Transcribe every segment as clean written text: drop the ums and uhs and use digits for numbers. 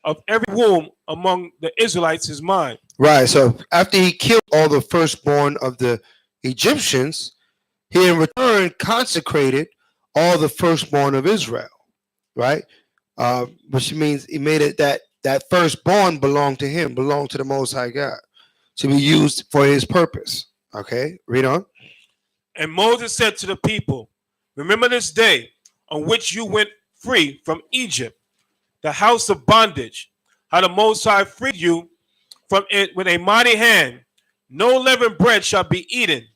of every womb among the Israelites is mine. Right. So after he killed all the firstborn of the Egyptians, he in return consecrated all the firstborn of Israel. Right. Which means he made it that firstborn belonged to him, belonged to the Most High God, to be used for his purpose. Okay. Read on. And Moses said to the people, remember this day on which you went free from Egypt, the house of bondage, how the Most High freed you from it with a mighty hand. No leavened bread shall be eaten.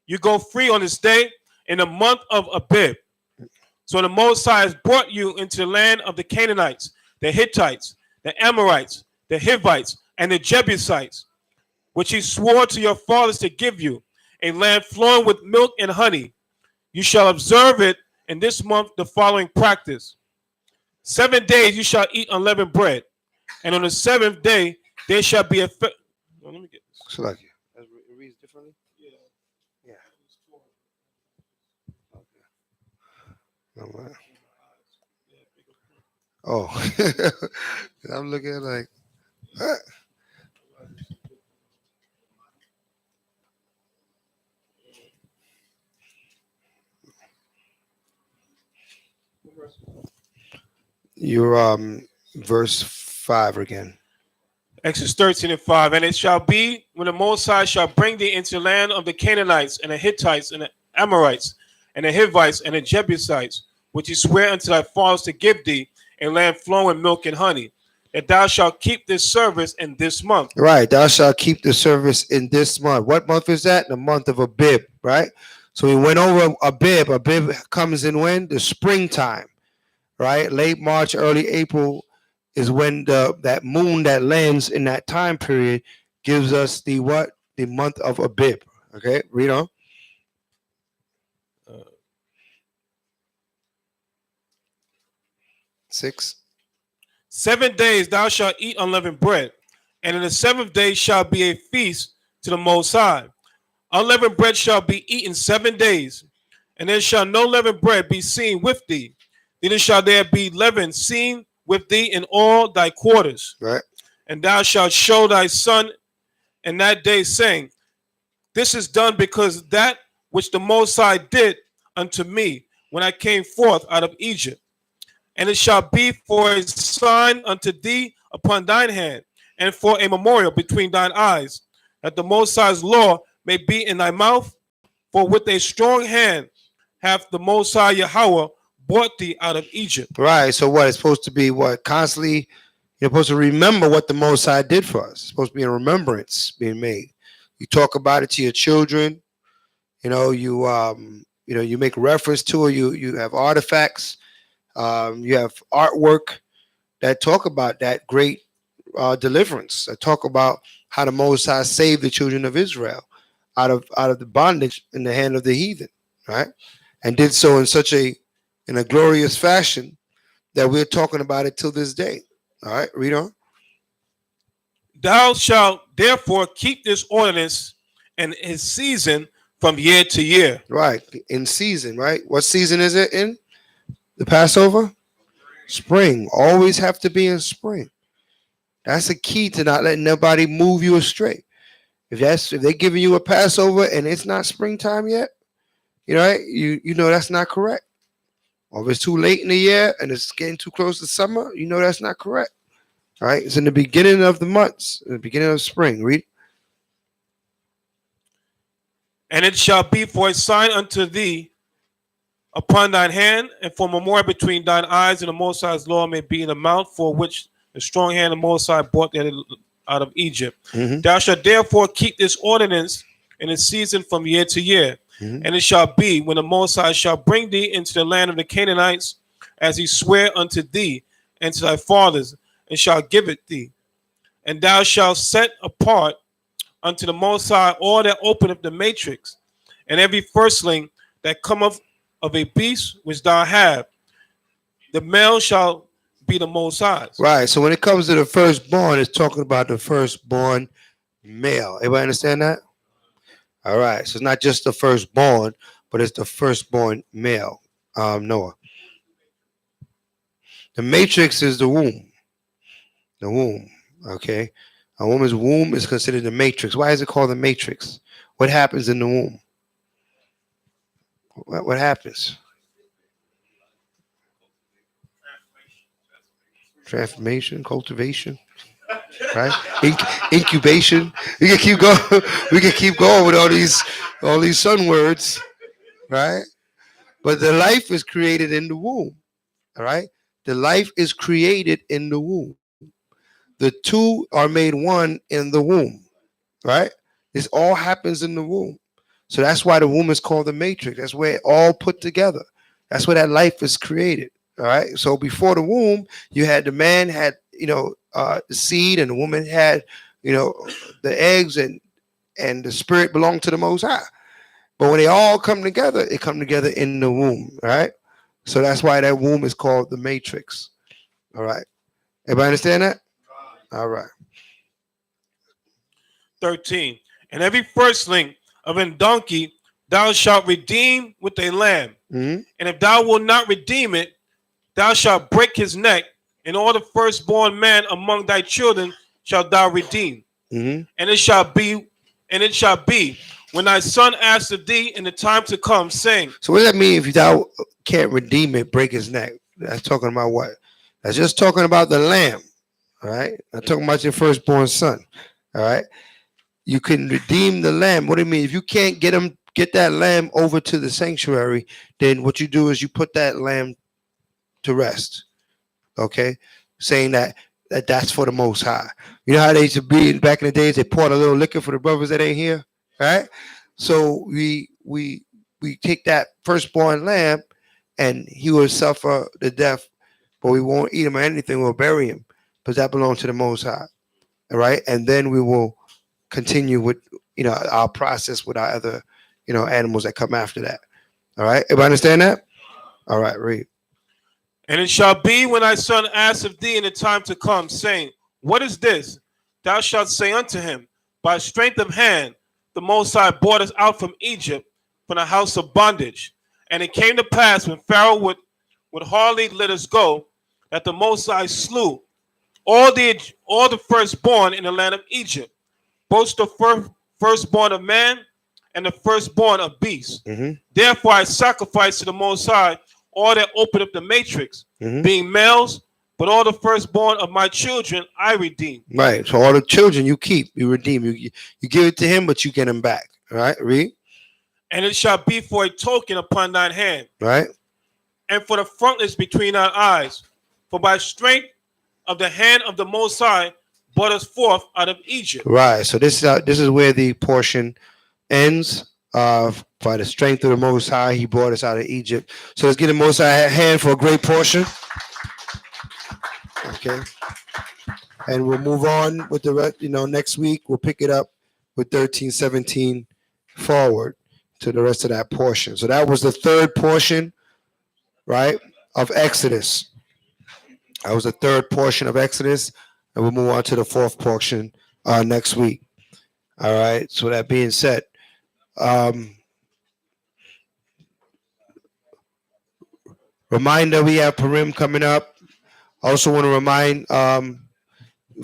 You go free on this day in the month of Abib. So the Most High has brought you into the land of the Canaanites, the Hittites, the Amorites, the Hivites, and the Jebusites, which he swore to your fathers to give you, a land flowing with milk and honey. You shall observe it in this month the following practice. 7 days you shall eat unleavened bread, and on the seventh day there shall be a let me get this. So like it reads differently. Yeah. Okay. Oh, I'm looking like. You're verse 5 again. Exodus 13:5. And it shall be when the Most High shall bring thee into the land of the Canaanites and the Hittites and the Amorites and the Hivites and the Jebusites, which he sware unto thy fathers to give thee, a land flowing with milk and honey, that thou shalt keep this service in this month. Right, thou shalt keep the service in this month. What month is that? The month of Abib, right? So we went over Abib. Abib comes in when? The springtime, right? Late March, early April is when that moon that lands in that time period gives us the what? The month of Abib. Okay, read on. 6. 7 days thou shalt eat unleavened bread, and in the seventh day shall be a feast to the Most High. Unleavened bread shall be eaten 7 days, and there shall no leavened bread be seen with thee. Neither shall there be leaven seen with thee in all thy quarters. Right. And thou shalt show thy son in that day, saying, this is done because that which the Most High did unto me when I came forth out of Egypt. And it shall be for a sign unto thee upon thine hand, and for a memorial between thine eyes, that the Most High's law may be in thy mouth. For with a strong hand hath the Most High Yahweh brought thee out of Egypt. Right. So what? It's supposed to be what? Constantly, you're supposed to remember what the Most High did for us. It's supposed to be a remembrance being made. You talk about it to your children. You make reference to it. You have artifacts. You have artwork that talk about that great deliverance. That talk about how the Most High saved the children of Israel out of the bondage in the hand of the heathen, right? And did so in a glorious fashion that we're talking about it till this day. All right, read on. Thou shalt therefore keep this ordinance and his season from year to year. Right, in season, right? What season is it in? The Passover? Spring. Always have to be in spring. That's the key to not letting nobody move you astray. If they're giving you a Passover and it's not springtime yet, you know that's not correct. Or if it's too late in the year and it's getting too close to summer, you know that's not correct. All right, it's in the beginning of the months, in the beginning of spring. Read. And it shall be for a sign unto thee upon thine hand, and for memorial between thine eyes, and the Most High's law may be in the mouth, for which the strong hand of the Most High brought thee out of Egypt. Mm-hmm. Thou shalt therefore keep this ordinance in its season from year to year. Mm-hmm. And it shall be when the Most High shall bring thee into the land of the Canaanites, as he sware unto thee and to thy fathers, and shall give it thee. And thou shalt set apart unto the Most High all that openeth the matrix, and every firstling that cometh of a beast which thou have. The male shall be the Most High's. Right. So when it comes to the firstborn, it's talking about the firstborn male. Everybody understand that? All right. So it's not just the firstborn, but it's the firstborn male. Noah. The matrix is the womb. The womb. Okay. A woman's womb is considered the matrix. Why is it called the matrix? What happens in the womb? What happens? Transformation, cultivation, right? Incubation. We can keep going. We can keep going with all these sun words, right? But the life is created in the womb. All right. The life is created in the womb. The two are made one in the womb, right? This all happens in the womb. So that's why the womb is called the matrix. That's where it all put together. That's where that life is created. All right. So before the womb, you had the man had, the seed, and the woman had, the eggs, and the spirit belonged to the Most High. But when they all come together, it come together in the womb, right? So that's why that womb is called the matrix. All right. Everybody understand that? All right. 13. And every firstling of a donkey thou shalt redeem with a lamb. Mm-hmm. And if thou wilt not redeem it, thou shalt break his neck, and all the firstborn man among thy children shalt thou redeem. Mm-hmm. And it shall be when thy son asks of thee in the time to come, saying. So what does that mean if thou can't redeem it, break his neck? That's talking about what? That's just talking about the lamb. All right. I'm talking about your firstborn son. All right. You can redeem the lamb. What do you mean? If you can't get that lamb over to the sanctuary, then what you do is you put that lamb to rest. Okay, saying that's for the Most High. You know how they used to be back in the days? They poured a little liquor for the brothers that ain't here, right? So we take that firstborn lamb, and he will suffer the death, but we won't eat him or anything. We'll bury him because that belongs to the Most High. All right, and then we will continue with our process with our other animals that come after that. All right, everybody understand that? All right, read. And it shall be when thy son asks of thee in the time to come, saying, what is this? Thou shalt say unto him, by strength of hand the Most High brought us out from Egypt, from the house of bondage. And it came to pass when Pharaoh would hardly let us go, that the Most High slew all the firstborn in the land of Egypt, both the firstborn of man and the firstborn of beasts. Mm-hmm. Therefore I sacrifice to the Most High all that open up the matrix, Mm-hmm. being males, but all the firstborn of my children I redeem. Right. So all the children you keep, you redeem. You give it to him, but you get him back. All right. Read. And it shall be for a token upon thine hand, Right. and for the frontlets between thine eyes. For by strength of the hand of the Most High brought us forth out of Egypt. Right. So this is where the portion ends. By the strength of the Most High, he brought us out of Egypt. So let's give the Most High a hand for a great portion. Okay. And we'll move on with the rest. Next week we'll pick it up with 13:17 forward to the rest of that portion. So that was the third portion, right, of Exodus. That was the third portion of Exodus, and we'll move on to the fourth portion next week. All right. So that being said, reminder, we have Purim coming up. I also want to remind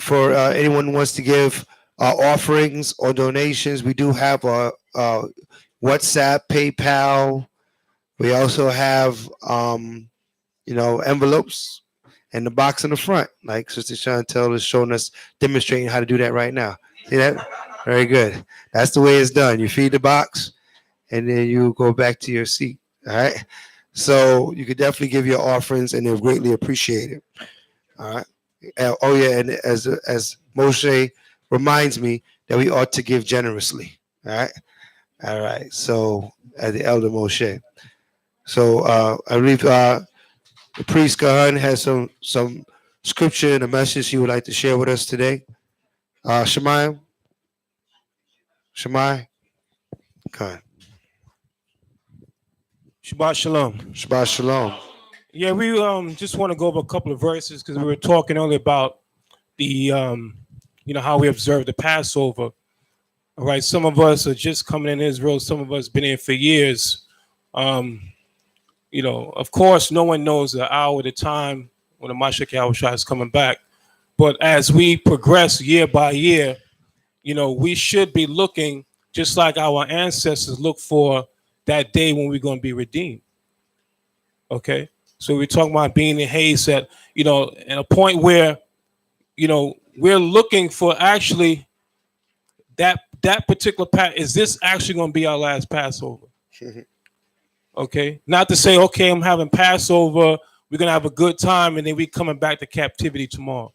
for anyone who wants to give offerings or donations, we do have a WhatsApp, PayPal. We also have envelopes and the box in the front, like Sister Chantel is showing us, demonstrating how to do that right now. See that? Very good. That's the way it's done. You feed the box, and then you go back to your seat. All right. So you could definitely give your offerings, and they're greatly appreciated. All right. Oh yeah, and as Moshe reminds me that we ought to give generously. All right. So as the elder Moshe. So I believe the priest Kahan has some scripture and a message he would like to share with us today. Shemai, Kahan. Shabbat shalom. Shabbat shalom. Yeah, we just want to go over a couple of verses because we were talking earlier about the how we observe the Passover. All right, some of us are just coming in Israel. Some of us been here for years. Of course, no one knows the hour, the time when the Mashiach Yahushua is coming back. But as we progress year by year, we should be looking just like our ancestors look for that day when we're going to be redeemed. Okay, so we're talking about being in haste at at a point where we're looking for actually that particular is this actually going to be our last Passover? Okay, not to say okay, I'm having Passover, we're gonna have a good time, and then we coming back to captivity tomorrow.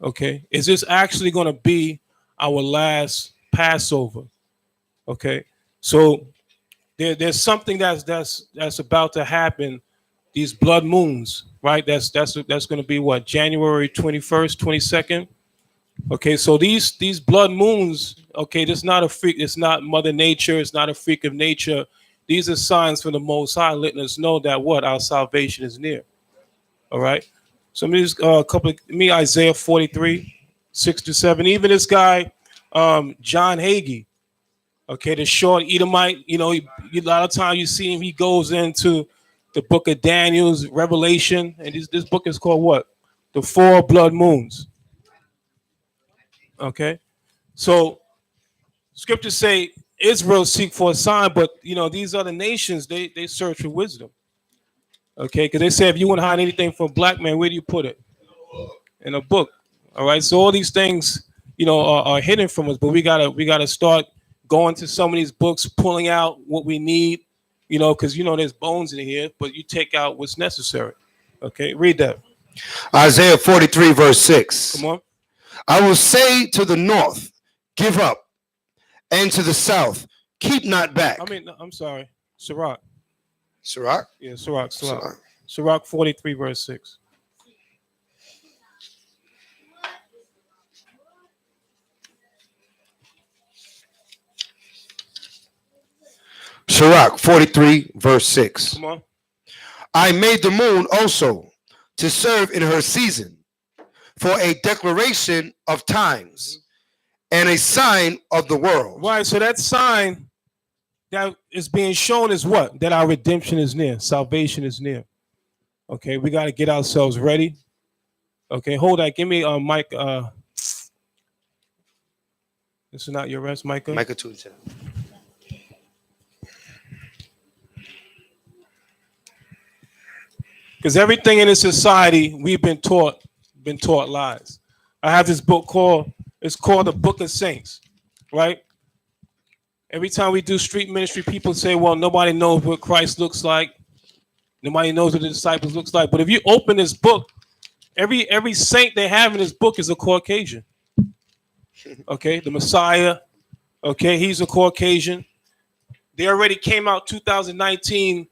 Okay, is this actually going to be our last Passover? Okay, so there's something that's about to happen. These blood moons, right? That's going to be what, January 21st, 22nd. Okay, so these blood moons. Okay, this is not a freak. It's not Mother Nature. It's not a freak of nature. These are signs from the Most High, letting us know that what, our salvation is near. All right. So me just Isaiah 43, 6-7. Even this guy, John Hagee. Okay, the short Edomite. A lot of times you see him. He goes into the book of Daniel's Revelation, and this book is called what? The Four Blood Moons. Okay, so scriptures say Israel seek for a sign, but these other nations they search for wisdom. Okay, because they say if you want to hide anything from a black man, where do you put it? In a book. All right, so all these things are hidden from us, but we gotta start going to some of these books, pulling out what we need, because there's bones in here, but you take out what's necessary. Okay, read that. Isaiah 43 verse 6. Come on. I will say to the north, give up, and to the south, keep not back. I'm sorry, Sirach. Sirach? Yeah, Sirach 43 verse 6. Sirach 43 verse 6. Come on. I made the moon also to serve in her season, for a declaration of times and a sign of the world. Right, so that sign that is being shown is what? That our redemption is near, salvation is near. Okay, we got to get ourselves ready. Okay, hold that. Give me Mike. This is not your rest, Micah. Micah 2. Because everything in this society we've been taught lies. I have this book called the Book of Saints, right? Every time we do street ministry, people say, well, nobody knows what Christ looks like. Nobody knows what the disciples looks like. But if you open this book, every saint they have in this book is a Caucasian. Okay, the Messiah, okay, he's a Caucasian. They already came out 2019,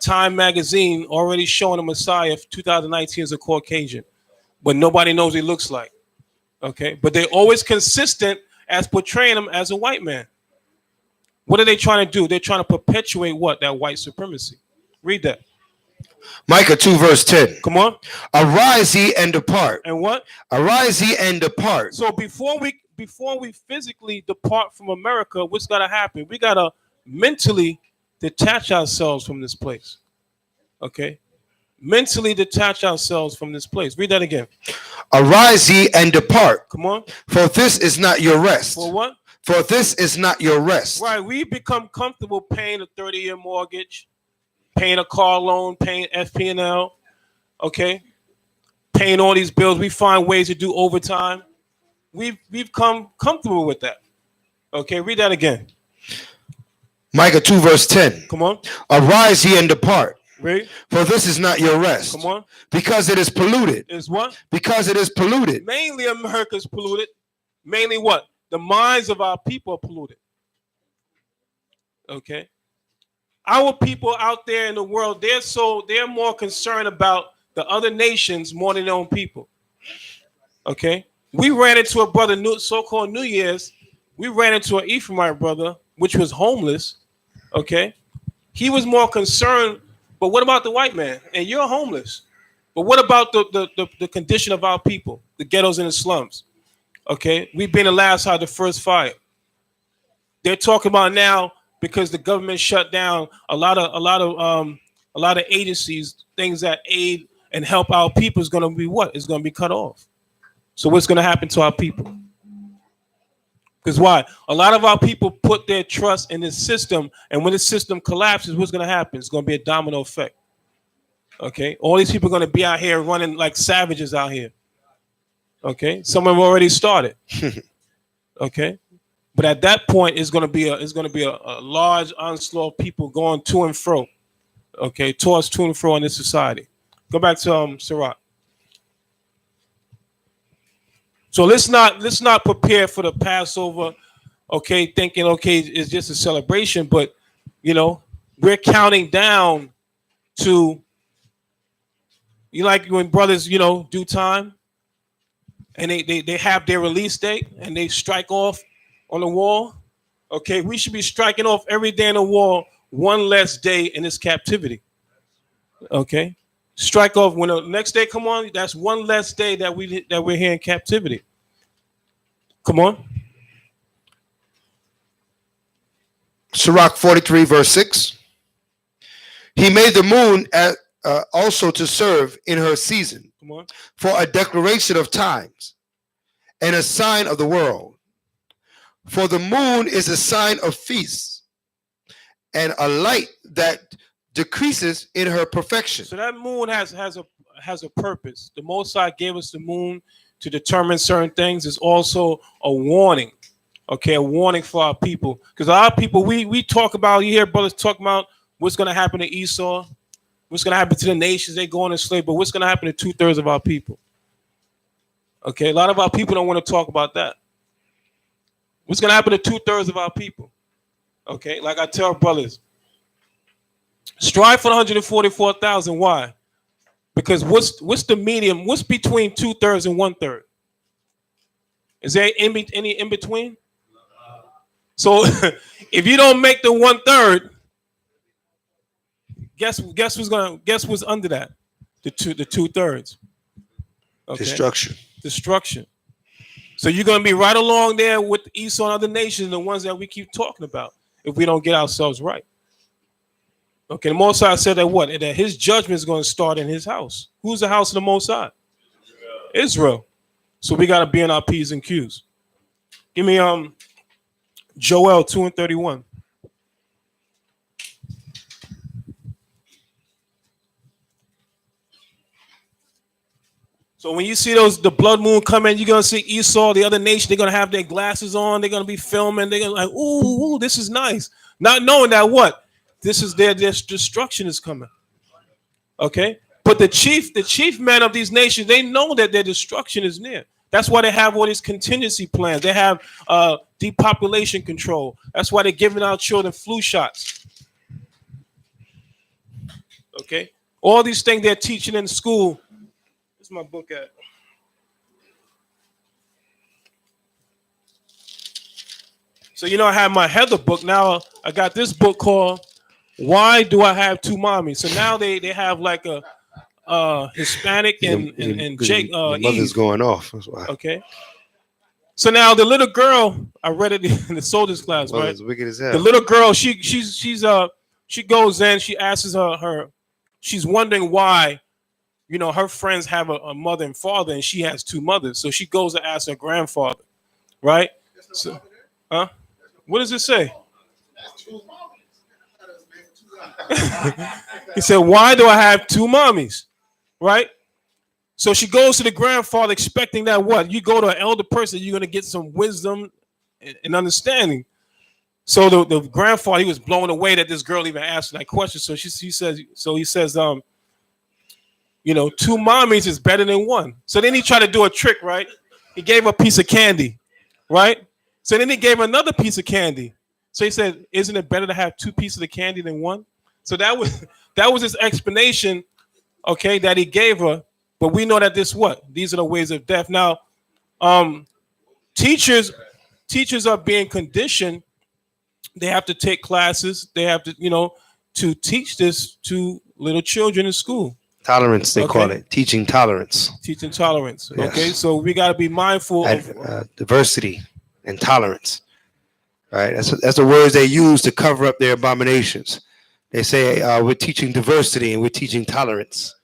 Time magazine already showing the Messiah 2019 as a Caucasian. But nobody knows what he looks like. Okay, but they're always consistent as portraying him as a white man. What are they trying to do? They're trying to perpetuate what? That white supremacy. Read that. Micah 2 verse 10. Come on. Arise ye and depart. And what? Arise ye and depart. So before we physically depart from America, what's got to happen? We got to mentally detach ourselves from this place. Okay? Mentally detach ourselves from this place. Read that again. Arise ye and depart. Come on. For this is not your rest. For what? For this is not your rest. Right. We become comfortable paying a 30-year mortgage, paying a car loan, paying FP&L, okay? Paying all these bills. We find ways to do overtime. We've come comfortable with that. Okay, read that again. Micah 2 verse 10. Come on. Arise ye and depart. Read. For this is not your rest. Come on. Because it is polluted. Is what? Because it is polluted. Mainly America's polluted. Mainly what? The minds of our people are polluted. Okay. Our people out there in the world, they're more concerned about the other nations more than their own people. Okay. We ran into a brother, so-called New Year's. We ran into an Ephraimite brother, which was homeless. Okay. He was more concerned, but what about the white man? And you're homeless. But what about the condition of our people, the ghettos and the slums? Okay. We've been the last house, the first fire. They're talking about now, because the government shut down a lot of agencies, things that aid and help our people is going to be what? It's going to be cut off. So what's going to happen to our people? Because why? A lot of our people put their trust in this system, and when the system collapses, what's going to happen? It's going to be a domino effect. Okay? All these people are going to be out here running like savages out here. Okay? Some of them already started. Okay? But at that point, it's going to be a large onslaught of people going to and fro. Okay? Towards to and fro in this society. Go back to Sirach. So let's not prepare for the Passover, okay, thinking, okay, it's just a celebration, but, we're counting down to, you like when brothers, do time, and they have their release date, and they strike off on the wall, okay, we should be striking off every day on the wall, one less day in this captivity, okay? Strike off when the next day come on. That's one less day that we're here in captivity. Come on. Sirach 43 verse 6. He made the moon also to serve in her season. Come on. For a declaration of times and a sign of the world. For the moon is a sign of feasts and a light that decreases in her perfection. So that moon has a purpose. The Most High gave us the moon to determine certain things. It's also a warning. Okay, a warning for our people. Because a lot of people, we talk about, you hear brothers talk about what's going to happen to Esau, what's going to happen to the nations, they go into slavery, but what's going to happen to 2/3 of our people? Okay, a lot of our people don't want to talk about that. What's going to happen to 2/3 of our people? Okay, like I tell brothers, strive for the 144,000. Why? Because what's the medium? What's between 2/3 and 1/3? Is there any in between? So if you don't make the 1/3, guess what's under that? The 2/3. Okay. Destruction. So you're gonna be right along there with Esau and other nations, the ones that we keep talking about, if we don't get ourselves right. Okay, the Most High said that that his judgment is going to start in his house. Who's the house of the Most High? Israel. So we got to be in our P's and Q's. Give me Joel 2:31. So when you see the blood moon coming, you're gonna see Esau, the other nation. They're gonna have their glasses on. They're gonna be filming. They're gonna like, ooh, this is nice, not knowing that this is their destruction is coming. Okay, but the chief men of these nations, they know that their destruction is near. That's why they have all these contingency plans. They have depopulation control. That's why they're giving our children flu shots. Okay, all these things they're teaching in school. Where's my book at? So I have my Heather book. Now I got this book called "Why Do I Have Two Mommies?" So now they have like a Hispanic and Jake. Mother's Eve. going off. That's why. Okay. So now the little girl, I read it in the soldiers class, right? It's wicked as hell. The little girl, she goes in, she asks her, she's wondering why, her friends have a mother and father, and she has two mothers. So she goes to ask her grandfather, right? So, what does it say? He said, "Why do I have two mommies?" Right? So she goes to the grandfather expecting that you go to an elder person, you're going to get some wisdom and understanding. So the grandfather, he was blown away that this girl even asked that question. So he says, two mommies is better than one. So then he tried to do a trick, right? He gave her a piece of candy, right? So then he gave her another piece of candy. So he said, "Isn't it better to have two pieces of candy than one?" So that was his explanation, okay, that he gave her. But we know that these are the ways of death. Now, teachers are being conditioned. They have to take classes. They have to, to teach this to little children in school. Tolerance, they call it. Teaching tolerance. Teaching tolerance. Yes. Okay, so we got to be mindful of diversity and tolerance. Right? That's the words they use to cover up their abominations. They say we're teaching diversity and we're teaching tolerance.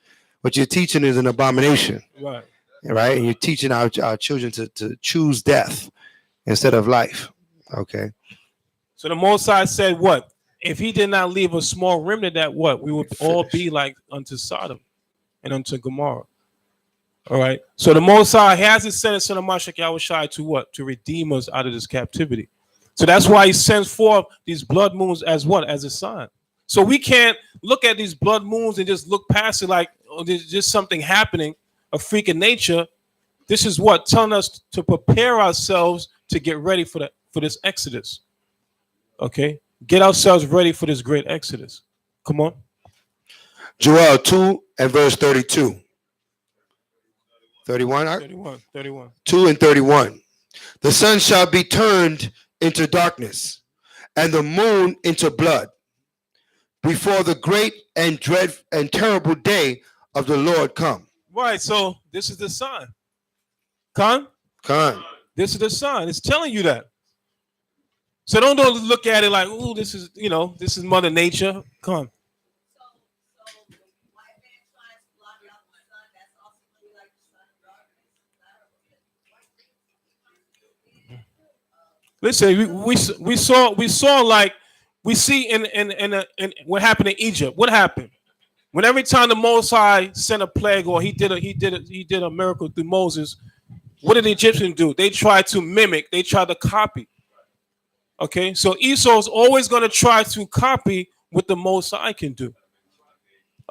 What you're teaching is an abomination. Right. right? And you're teaching our children to choose death instead of life. Okay. So the Most High said, "What if He did not leave a small remnant? That what we would all be Finish. like unto Sodom and unto Gomorrah." All right. So the Most High has His sent His Son of Mashiach Yahushua to what? To redeem us out of this captivity. So that's why He sends forth these blood moons as what? As a sign. So we can't look at these blood moons and just look past it like, oh, there's just something happening, a freak of nature. This is what telling us to prepare ourselves to get ready for this Exodus. Okay, get ourselves ready for this great Exodus. Come on. Joel 2 and verse 32. 31, 31, 31. 2 and 31. The sun shall be turned into darkness, and the moon into blood, before the great and dread and terrible day of the Lord come. Right. So this is the sign. Con? Come. This is the sign. It's telling you that. So don't look at it like, oh, this is, this is Mother Nature. Come. Listen, we saw like we see in what happened in Egypt. What happened? When every time the Most High sent a plague or he did a miracle through Moses, what did the Egyptians do? They tried to mimic, they tried to copy. Okay, so Esau's always going to try to copy what the Most High can do.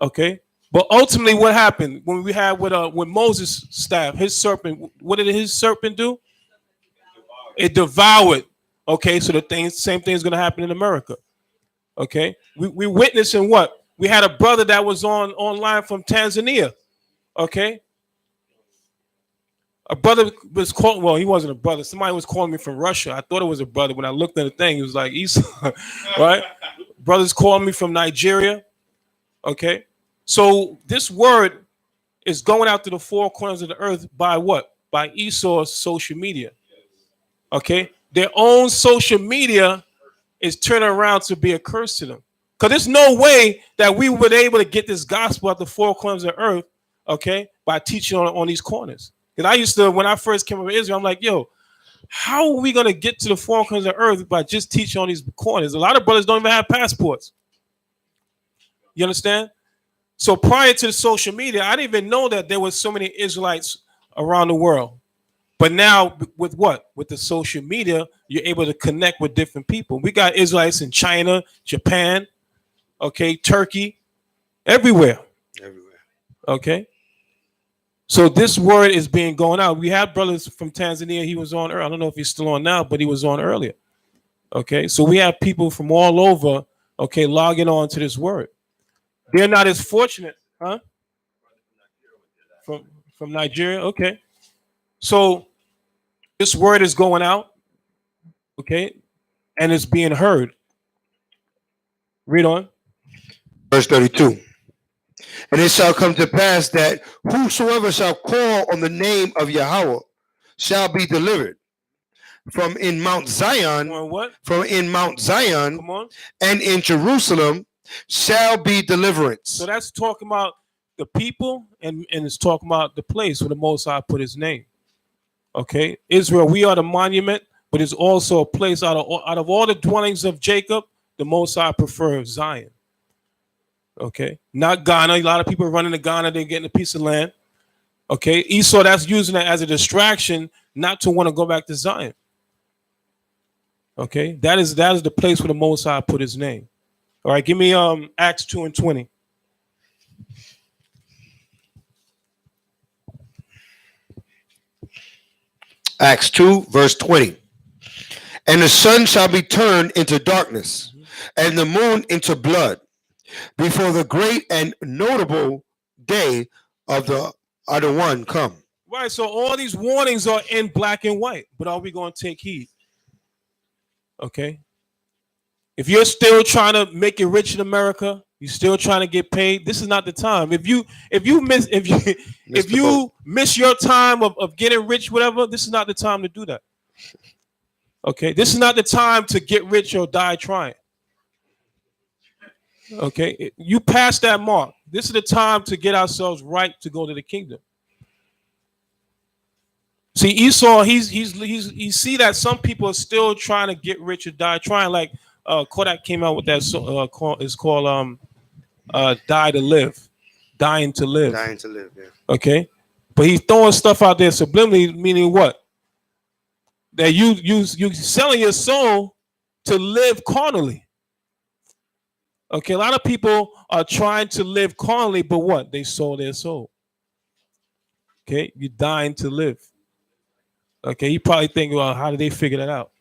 Okay, but ultimately, what happened when we had with Moses' staff, his serpent? What did his serpent do? It devoured. Okay, so same thing is going to happen in America. Okay, we witnessing what? We had a brother that was online from Tanzania. Okay, a brother was called. Well, he wasn't a brother. Somebody was calling me from Russia. I thought it was a brother. When I looked at the thing, it was like Esau, right? Brothers calling me from Nigeria. Okay, so this word is going out to the four corners of the earth by what? By Esau's social media. Okay, their own social media is turning around to be a curse to them. Because there's no way that we were able to get this gospel at the four corners of the earth, okay, by teaching on these corners. Because I used to, when I first came over to Israel, I'm like, yo, how are we going to get to the four corners of the earth by just teaching on these corners? A lot of brothers don't even have passports. You understand? So prior to the social media, I didn't even know that there were so many Israelites around the world. But now with what? With the social media, you're able to connect with different people. We got Israelites in China, Japan, okay, Turkey, everywhere. Everywhere. Okay. So this word is being going out. We had brothers from Tanzania. He was on. I don't know if he's still on now, but he was on earlier. Okay. So we have people from all over, okay, logging on to this word. They're not as fortunate, huh? From Nigeria. Okay. So this word is going out, okay, and it's being heard. Read on. Verse 32. And it shall come to pass that whosoever shall call on the name of Yahweh shall be delivered from in Mount Zion, What? from in Mount Zion, Come on. and in Jerusalem shall be deliverance. So that's talking about the people, and it's talking about the place where the Most High put His name. Okay, Israel, we are the monument, but it's also a place out of all the dwellings of Jacob, the Most High prefers Zion. Okay, not Ghana. A lot of people are running to Ghana, they're getting a piece of land. Okay, Esau, that's using it as a distraction not to want to go back to Zion. Okay, that is the place where the Most High put His name. All right, give me Acts 2 and 20. Acts 2, verse 20. And the sun shall be turned into darkness, and the moon into blood, before the great and notable day of the other one come. Right, so all these warnings are in black and white, but are we going to take heed? Okay. If you're still trying to make it rich in America, you're still trying to get paid, this is not the time. If you miss your time of getting rich, whatever, this is not the time to do that. Okay, this is not the time to get rich or die trying. Okay, you pass that mark. This is the time to get ourselves right to go to the kingdom. See, Esau, he see that some people are still trying to get rich or die, trying like Kodak came out with that it's called Die to Live, Dying to Live. Dying to live. Yeah. Okay, but he's throwing stuff out there subliminally, meaning what? That you selling your soul to live carnally. Okay, a lot of people are trying to live carnally, but what? They sold their soul. Okay, you're dying to live. Okay, you probably think, well, how did they figure that out?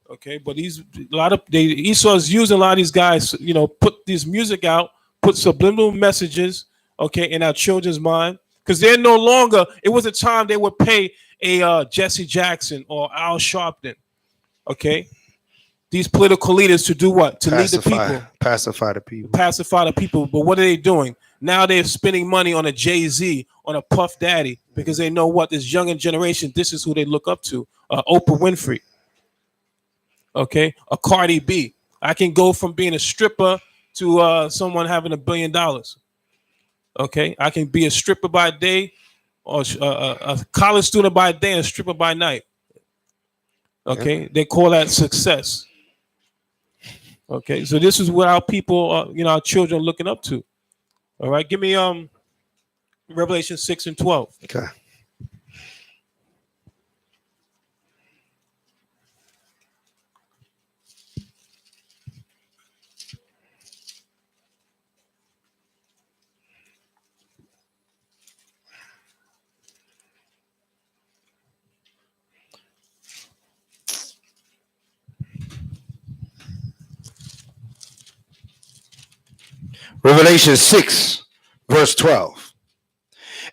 Okay, but Esau's using a lot of these guys, put this music out, put subliminal messages, okay, in our children's mind, because they're no longer. It was a time they would pay a Jesse Jackson or Al Sharpton, okay, these political leaders to do what? To lead the people, pacify the people, pacify the people. But what are they doing now? They're spending money on a Jay-Z, on a Puff Daddy, because they know what this younger generation. This is who they look up to. Oprah Winfrey. Okay, a Cardi B. I can go from being a stripper to someone having $1 billion. Okay, I can be a stripper by day, or a college student by day and a stripper by night. Okay, they call that success. Okay, so this is what our people, our children are looking up to. All right, give me Revelation 6 and 12. Okay. Revelation 6, verse 12.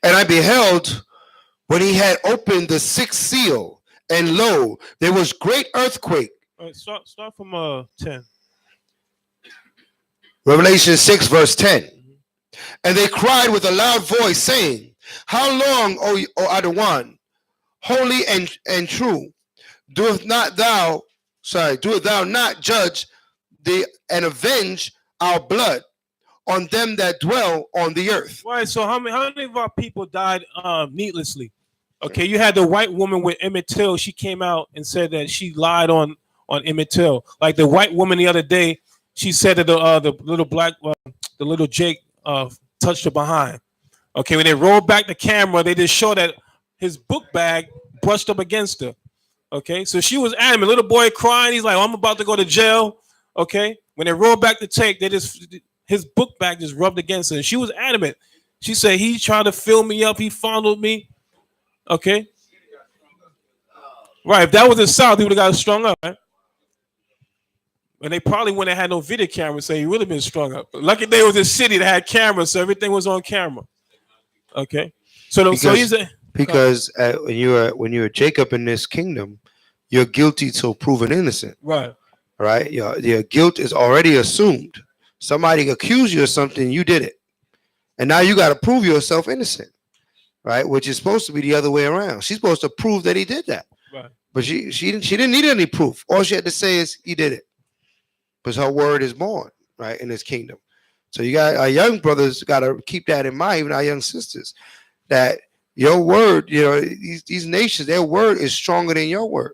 And I beheld when he had opened the sixth seal, and lo, there was great earthquake. All right, start from 10. Revelation 6, verse 10. And they cried with a loud voice, saying, How long, O Adawan, holy and true, doeth thou not judge and avenge our blood on them that dwell on the earth? Right. So how many of our people died needlessly? Okay, you had the white woman with Emmett Till. She came out and said that she lied on Emmett Till. Like the white woman the other day, she said that the little black, the little Jake touched her behind. Okay, when they rolled back the camera, they just showed that his book bag brushed up against her. Okay, so she was adamant. Little boy crying. He's like, I'm about to go to jail. Okay, when they rolled back the tape, his book bag just rubbed against her. And she was adamant. She said he tried to fill me up. He fondled me. Okay. Right. If that was the South, he would have got strung up. Right? And they probably wouldn't have had no video camera, so he would have been strung up. But lucky they was a city that had cameras, so everything was on camera. Okay. Because when you're Jacob in this kingdom, you're guilty till proven innocent. Right. Right. Your guilt is already assumed. Somebody accused you of something, you did it, and now you got to prove yourself innocent. Right, which is supposed to be the other way around. She's supposed to prove that he did that. Right. But she didn't need any proof. All she had to say is he did it. Because her word is born, right, in his kingdom. So you got our young brothers got to keep that in mind, even our young sisters, that your word, these nations, their word is stronger than your word.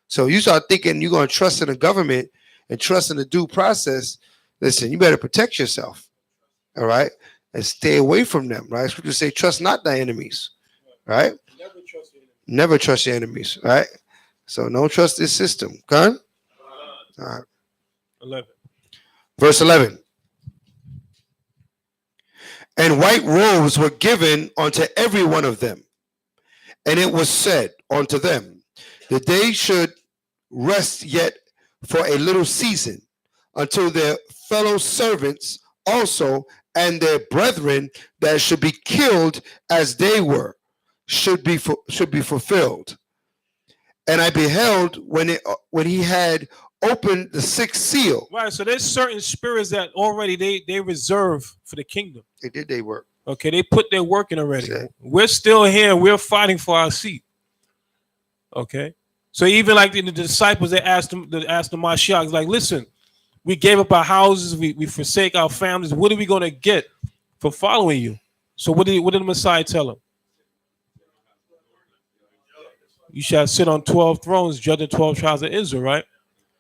So you start thinking you're going to trust in the government and trust in the due process. Listen, you better protect yourself. All right. And stay away from them, right? Scripture say, trust not thy enemies, right? Never trust your enemies, right? So don't trust this system, okay? All right. 11. Verse 11. And white robes were given unto every one of them. And it was said unto them that they should rest yet for a little season until their fellow servants also and their brethren that should be killed as they were should be fulfilled. And I beheld when he had opened the sixth seal. Right. So there's certain spirits that already they reserve for the kingdom. They did their work. Okay, they put their work in already. Okay. We're still here. We're fighting for our seat. Okay. So even like the disciples, they asked the Mashiach, like, listen, we gave up our houses, we forsake our families. What are we going to get for following you? So what did the Messiah tell them? You shall sit on 12 thrones, judging 12 tribes of Israel, right?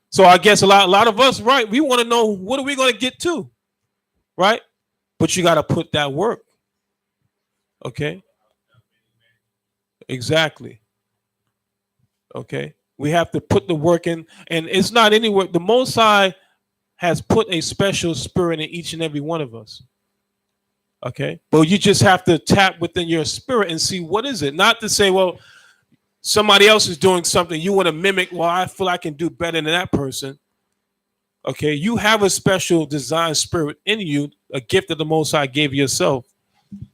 So I guess a lot of us, right? We want to know, what are we going to get to, right? But you got to put that work, okay? Exactly, okay? We have to put the work in, and it's not anywhere. The Most High has put a special spirit in each and every one of us, okay? But you just have to tap within your spirit and see what is it. Not to say, well, somebody else is doing something, you want to mimic, well, I feel I can do better than that person. Okay, you have a special design spirit in you, a gift that the Most High gave yourself.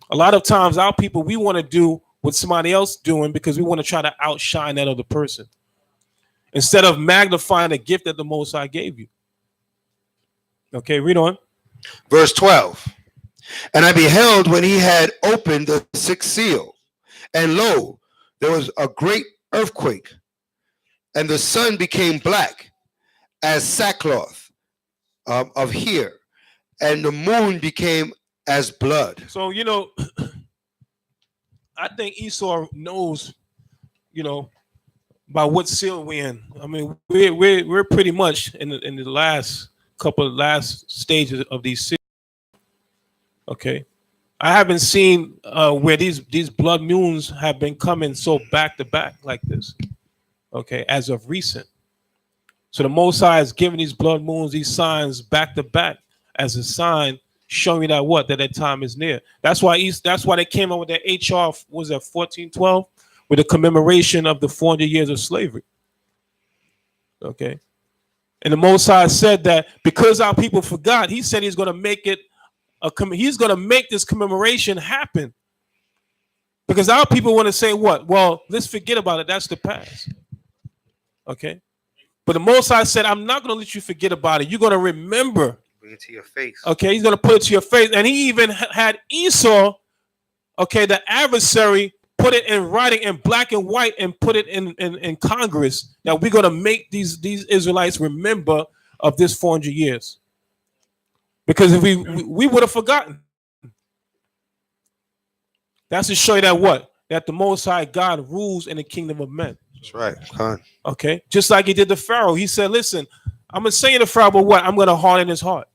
A lot of times, our people, we want to do what somebody else doing because we want to try to outshine that other person instead of magnifying the gift that the Most High gave you. Okay, read on. Verse 12. And I beheld when he had opened the sixth seal, and lo, there was a great earthquake, and the sun became black as sackcloth of hair, and the moon became as blood. So, I think Esau knows, by what seal we're in. I mean, we're pretty much in the last stages of these seals. Okay, I haven't seen where these blood moons have been coming so back to back like this. Okay, as of recent. So the Most High is giving these blood moons, these signs back to back as a sign showing that that time is near. That's why they came up with that HR, was that 1412, with the commemoration of the 400 years of slavery. Okay, and the Most High said that because our people forgot, He said He's going to make it He's going to make this commemoration happen. Because our people want to say what? Well, let's forget about it. That's the past. Okay. But the Most High said, I'm not going to let you forget about it. You're going to remember. Bring it to your face. Okay. He's going to put it to your face. And He even had Esau, okay, the adversary, put it in writing in black and white and put it in Congress that we're going to make these Israelites remember of this 400 years. Because if we would have forgotten. That's to show you that the Most High God rules in the kingdom of men. That's right. Con. Okay. Just like He did to Pharaoh. He said, listen, I'm going to say to Pharaoh, but what? I'm going to harden his heart.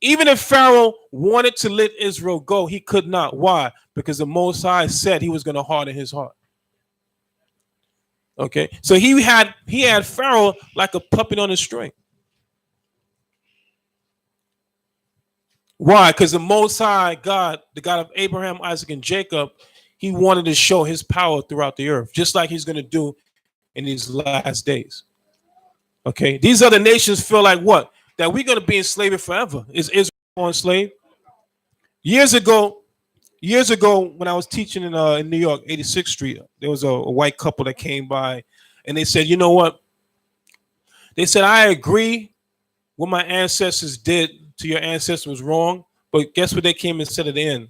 Even if Pharaoh wanted to let Israel go, he could not. Why? Because the Most High said He was going to harden his heart. Okay. So he had Pharaoh like a puppet on a string. Why? Because the Most High God, the God of Abraham, Isaac, and Jacob, He wanted to show His power throughout the earth, just like He's going to do in these last days. Okay, these other nations feel like what? That we're going to be enslaved forever. Is Israel enslaved? Years ago, when I was teaching in New York, 86th Street, there was a white couple that came by, and they said, you know what? They said, I agree what my ancestors did to your ancestors was wrong, but guess what they came and said at the end?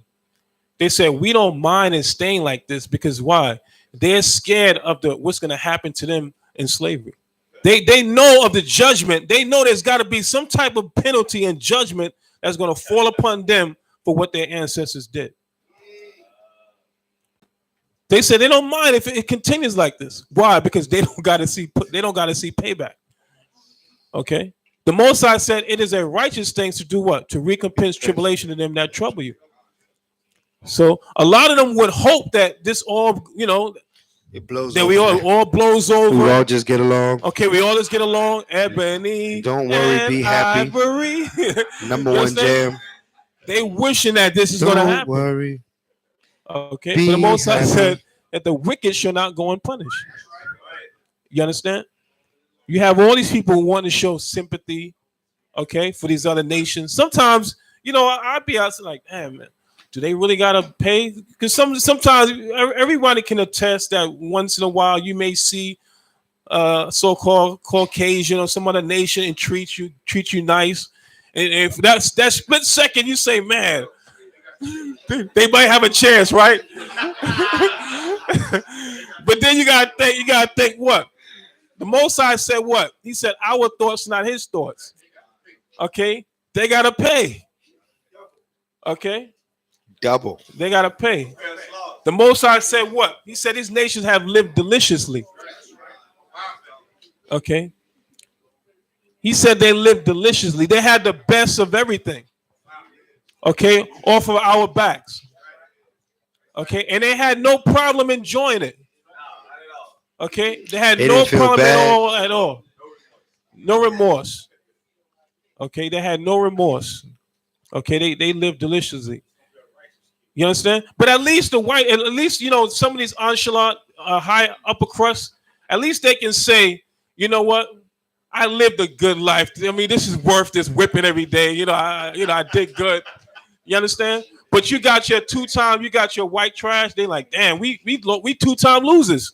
They said, we don't mind in staying like this because why? They're scared of what's going to happen to them in slavery. They know of the judgment. They know there's got to be some type of penalty and judgment that's going to fall upon them for what their ancestors did. They said they don't mind if it continues like this. Why? Because they don't got to see payback. Okay. The Most High said it is a righteous thing to do what? To recompense tribulation to them that trouble you. So a lot of them would hope that this all, it blows that over. we all blows over. We all just get along. Okay, we all just get along. Ebony. Don't worry, be happy. Ivory. Number one jam. They wishing that this is going to happen. Don't worry. Okay, but the Most High said that the wicked shall not go unpunished. You understand? You have all these people who want to show sympathy, okay, for these other nations. Sometimes, I'd be out like, man, do they really gotta pay? Because sometimes everybody can attest that once in a while you may see so-called Caucasian or some other nation and treat you nice, and if that's that split second, you say, man, they might have a chance, right? But then you gotta think what? The Most High said what? He said, our thoughts, not His thoughts. Okay? They got to pay. Okay? Double. They got to pay. The Most High said what? He said these nations have lived deliciously. Okay. He said they lived deliciously. They had the best of everything. Okay, off of our backs. Okay, and they had no problem enjoying it. Okay, they had They no didn't feel problem bad. at all. No remorse. Okay, they had no remorse. Okay, they lived deliciously. You understand? But at least the white, at least some of these nonchalant, high upper crust, at least they can say, you know what? I lived a good life. I mean, this is worth this whipping every day. I did good. You understand? But you got your two-time, you got your white trash. They like, damn, we two-time losers.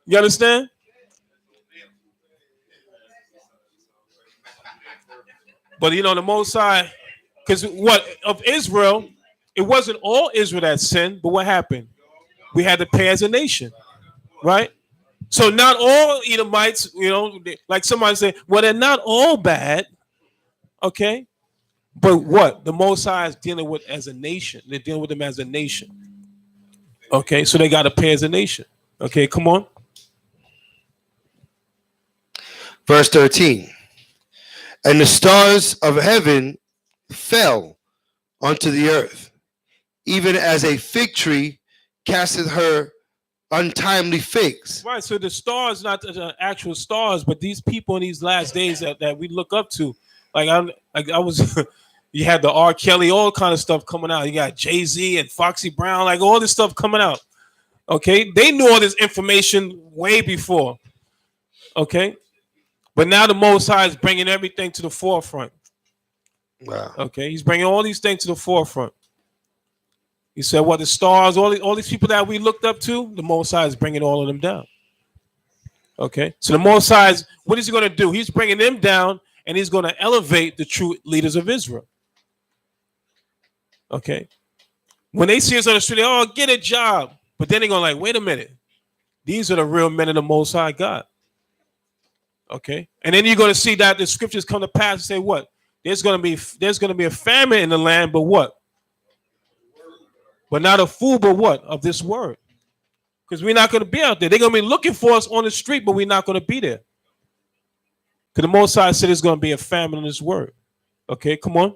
You understand? But the Most High, because what of Israel, it wasn't all Israel that sinned, but what happened? We had to pay as a nation, right? So not all Edomites, like somebody say, well, they're not all bad, okay? But what the Most High is dealing with as a nation, they're dealing with them as a nation, okay? So they got to pay as a nation, okay? Come on. Verse 13. And the stars of heaven fell onto the earth, even as a fig tree casteth her untimely figs. Right, so the stars, not the actual stars, but these people in these last days that we look up to. I was, you had the R. Kelly, all kind of stuff coming out. You got Jay-Z and Foxy Brown, like all this stuff coming out. Okay, they knew all this information way before. Okay, but now the Most High is bringing everything to the forefront. Wow. Okay, he's bringing all these things to the forefront. He said, "What the stars, all these people that we looked up to, the Most High is bringing all of them down." Okay, so the Most High is, what is he going to do? He's bringing them down, and he's going to elevate the true leaders of Israel. Okay, when they see us on the street, get a job, but then they're going like, wait a minute, these are the real men of the Most High God. Okay, and then you're going to see that the scriptures come to pass and say, what? There's going to be a famine in the land, but what? But not a fool, but what? Of this word. Because we're not going to be out there. They're going to be looking for us on the street, but we're not going to be there. Because the Most High said there's going to be a famine in this word. Okay, come on.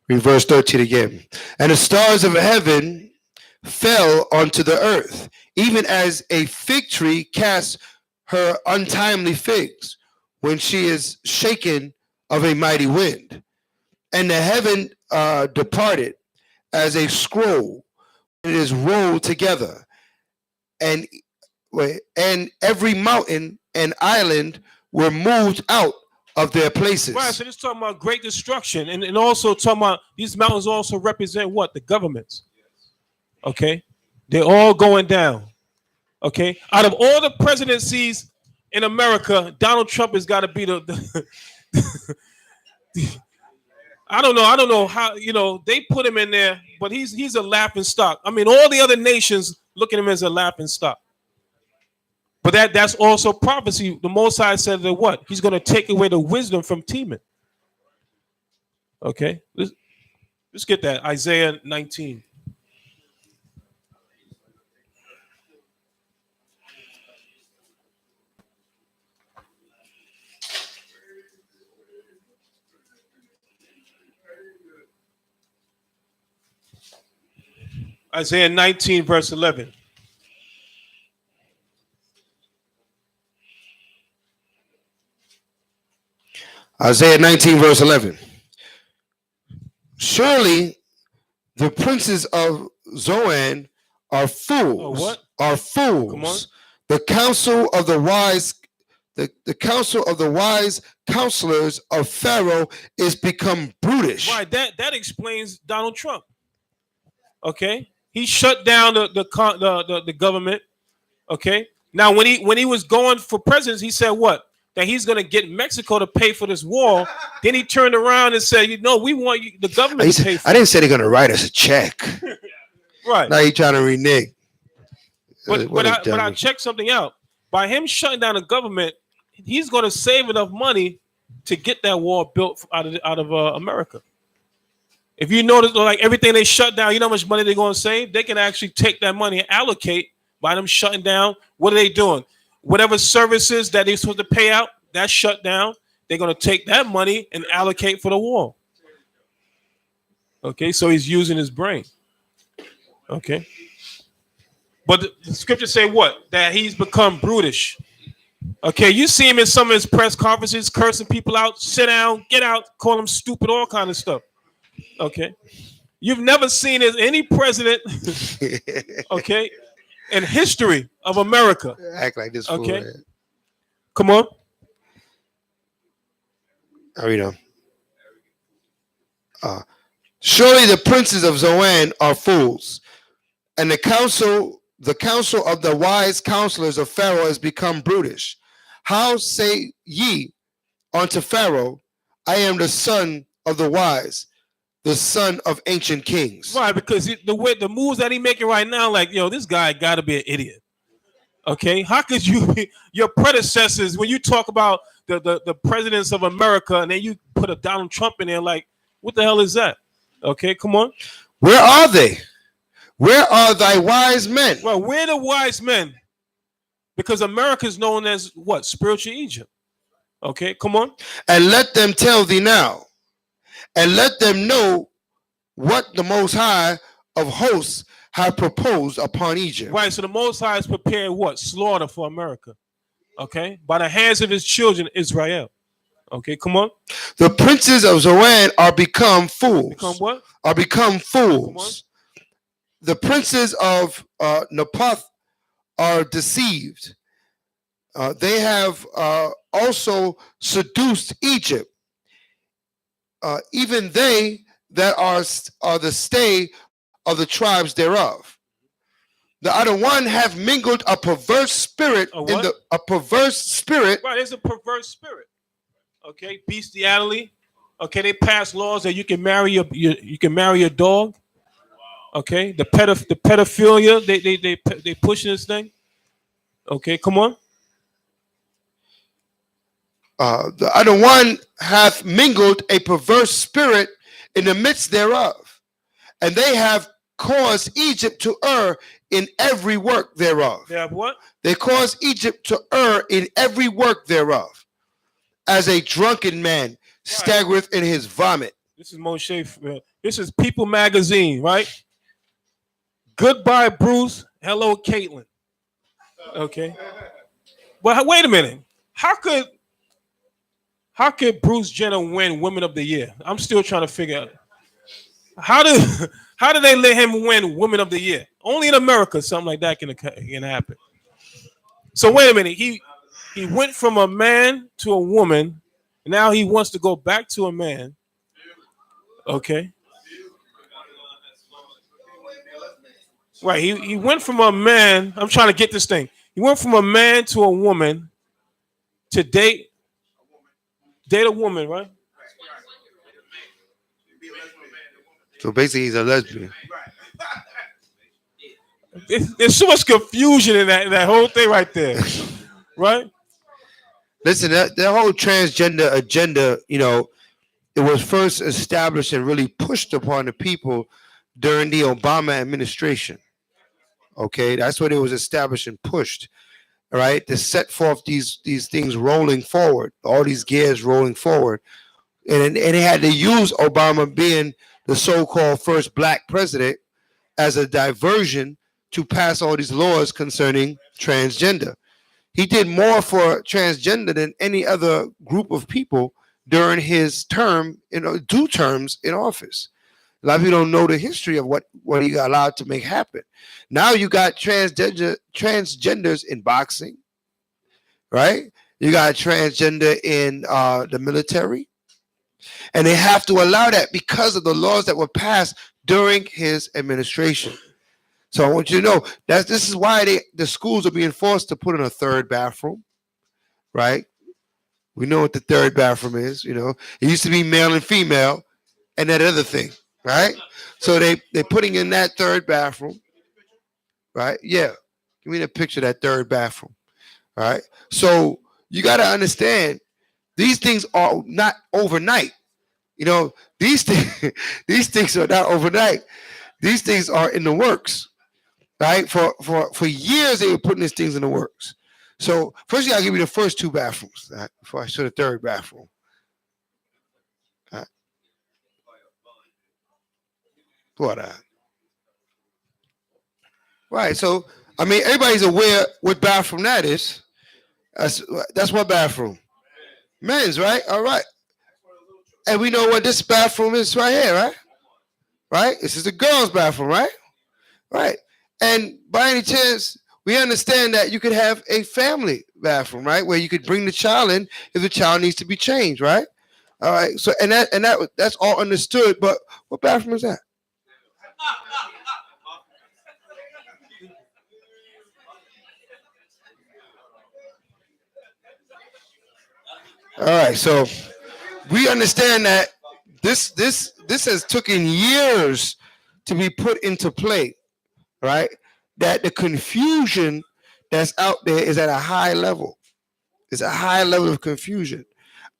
Read verse 13 again. And the stars of heaven fell onto the earth, even as a fig tree casts her untimely figs when she is shaken of a mighty wind. And the heaven departed as a scroll, it is rolled together, and every mountain and island were moved out of their places. Right, so this is talking about great destruction, and also talking about these mountains also represent what? The governments. Okay, they're all going down. Okay, out of all the presidencies in America, Donald Trump has got to be the I don't know how, they put him in there, but he's a laughing stock. I mean, all the other nations look at him as a laughing stock. But that's also prophecy. The Most High said that what? He's going to take away the wisdom from Teman. Okay, let's get that. Isaiah 19. Isaiah 19, verse 11. Isaiah 19, verse 11. Surely the princes of Zoan are fools. What? Are fools. Come on. The counsel of the wise, the counsel of the wise counselors of Pharaoh is become brutish. Right. That explains Donald Trump. Okay. He shut down the government. Okay. Now when he was going for president, he said what? That he's going to get Mexico to pay for this war. Then he turned around and said, we want the government to pay for it. I didn't say they're going to write us a check. Right. Now you're trying to renege. But I checked something out. By him shutting down the government, he's going to save enough money to get that wall built out of America. If you notice, like everything they shut down, you know how much money they're going to save? They can actually take that money and allocate by them shutting down. What are they doing? Whatever services that they're supposed to pay out, that's shut down. They're going to take that money and allocate for the war. Okay, so he's using his brain. Okay. But the scriptures say what? That he's become brutish. Okay, you see him in some of his press conferences cursing people out, sit down, get out, call them stupid, all kind of stuff. Okay. You've never seen any president, okay, in history of America. Act like this fool. Okay. Come on. I read on. Surely the princes of Zoan are fools, and the counsel of the wise counselors of Pharaoh has become brutish. How say ye unto Pharaoh, I am the son of the wise, the son of ancient kings? Right, because the moves that he making right now, like, this guy got to be an idiot. Okay, how could your predecessors, when you talk about the presidents of America, and then you put a Donald Trump in there, like, what the hell is that? Okay, come on. Where are they? Where are thy wise men? Well, where the wise men? Because America is known as what? Spiritual Egypt. Okay, come on. And let them tell thee now, and let them know what the Most High of hosts have proposed upon Egypt. Right, so the Most High has prepared what? Slaughter for America. Okay, by the hands of his children, Israel. Okay, come on. The princes of Zoan are become fools. Become what? Are become fools. The princes of Napath are deceived. They have also seduced Egypt. Even they that are the stay of the tribes thereof. The other one have mingled a perverse spirit a perverse spirit. Right, there's a perverse spirit. Okay, bestiality. Okay, they pass laws that you can marry your dog. Okay, the pedophilia, they pushing this thing. Okay, come on. The other one hath mingled a perverse spirit in the midst thereof, and they have caused Egypt to err in every work thereof. They have what? They caused Egypt to err in every work thereof, as a drunken man staggereth in his vomit. This is Moshe. This is People Magazine, right? Goodbye, Bruce. Hello, Caitlin. Okay. But wait a minute. How could Bruce Jenner win Women of the Year? I'm still trying to figure out. How do they let him win Women of the Year? Only in America something like that can happen. So wait a minute. He went from a man to a woman. Now he wants to go back to a man. Okay. Right. He went from a man. I'm trying to get this thing. He went from a man to a woman to date a woman, right? So basically, he's a lesbian. There's so much confusion in that whole thing right there, right? Listen, that whole transgender agenda, it was first established and really pushed upon the people during the Obama administration. Okay, that's when it was established and pushed, right? To set forth these things rolling forward, all these gears rolling forward, and they had to use Obama being the so-called first black president as a diversion to pass all these laws concerning transgender. He did more for transgender than any other group of people during his term, 2 terms in office. A lot of people don't know the history of what he got allowed to make happen. Now you got transgenders in boxing, right? You got transgender in the military. And they have to allow that because of the laws that were passed during his administration. So I want you to know that this is why the schools are being forced to put in a third bathroom, right? We know what the third bathroom is. It used to be male and female, and that other thing, right? So they're putting in that third bathroom, right? Yeah, give me the picture of that third bathroom, right? So you got to understand these things are not overnight. You know, these things, these things are not overnight. These things are in the works, right? For years they were putting these things in the works. So first, I'll give you the first two bathrooms, right, before I show the third bathroom. Right, what? Right. So I mean, everybody's aware what bathroom that is. That's that's what bathroom. Men's, right? All right. And we know what this bathroom is right here, right? Right? This is the girls' bathroom, right? Right. And by any chance, we understand that you could have a family bathroom, right? Where you could bring the child in if the child needs to be changed, right? All right. So that's all understood. But what bathroom is that? All right. So we understand that this has taken years to be put into play, right? That the confusion that's out there is at a high level. It's a high level of confusion.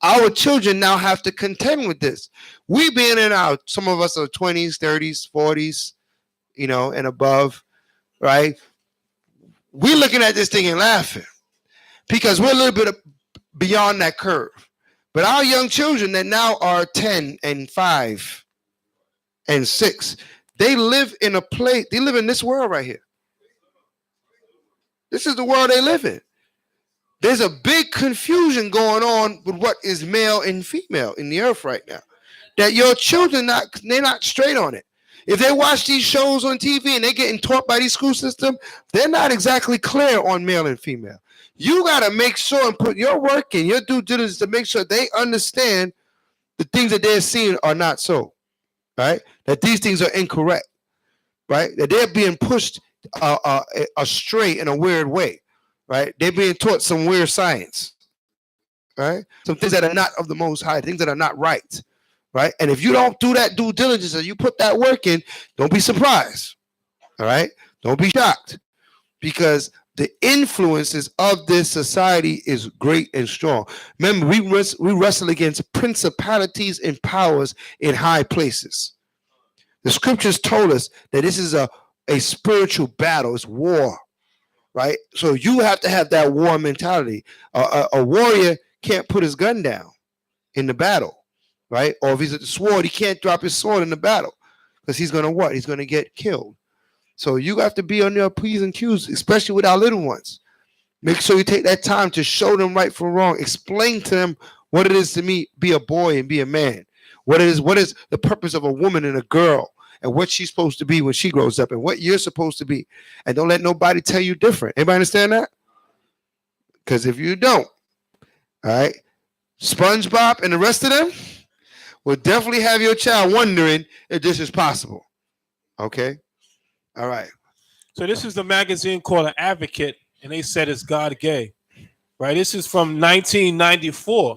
Our children now have to contend with this. We being in our, some of us are 20s, 30s, 40s, and above, right? We're looking at this thing and laughing because we're a little bit beyond that curve. But our young children that now are 10 and 5 and 6, they live in a place, they live in this world right here. This is the world they live in. There's a big confusion going on with what is male and female in the earth right now. That your children they're not straight on it. If they watch these shows on TV and they're getting taught by these school systems, they're not exactly clear on male and female. You got to make sure and put your work in, your due diligence to make sure they understand the things that they're seeing are not so, right? That these things are incorrect, right? That they're being pushed astray in a weird way, right? They're being taught some weird science, right? Some things that are not of the Most High, things that are not right, right? And if you don't do that due diligence and you put that work in, don't be surprised, all right? Don't be shocked, because the influences of this society is great and strong. Remember, we wrestle against principalities and powers in high places. The scriptures told us that this is a spiritual battle. It's war, right? So you have to have that war mentality. A warrior can't put his gun down in the battle, right? Or if he's at the sword, he can't drop his sword in the battle because he's going to what? He's going to get killed. So you have to be on your P's and Q's, especially with our little ones. Make sure you take that time to show them right from wrong. Explain to them what it is to be a boy and be a man. What is the purpose of a woman and a girl, and what she's supposed to be when she grows up, and what you're supposed to be. And don't let nobody tell you different. Anybody understand that? Because if you don't, all right, SpongeBob and the rest of them will definitely have your child wondering if this is possible. Okay? All right. So this is the magazine called An Advocate, and they said it's God gay. Right? This is from 1994.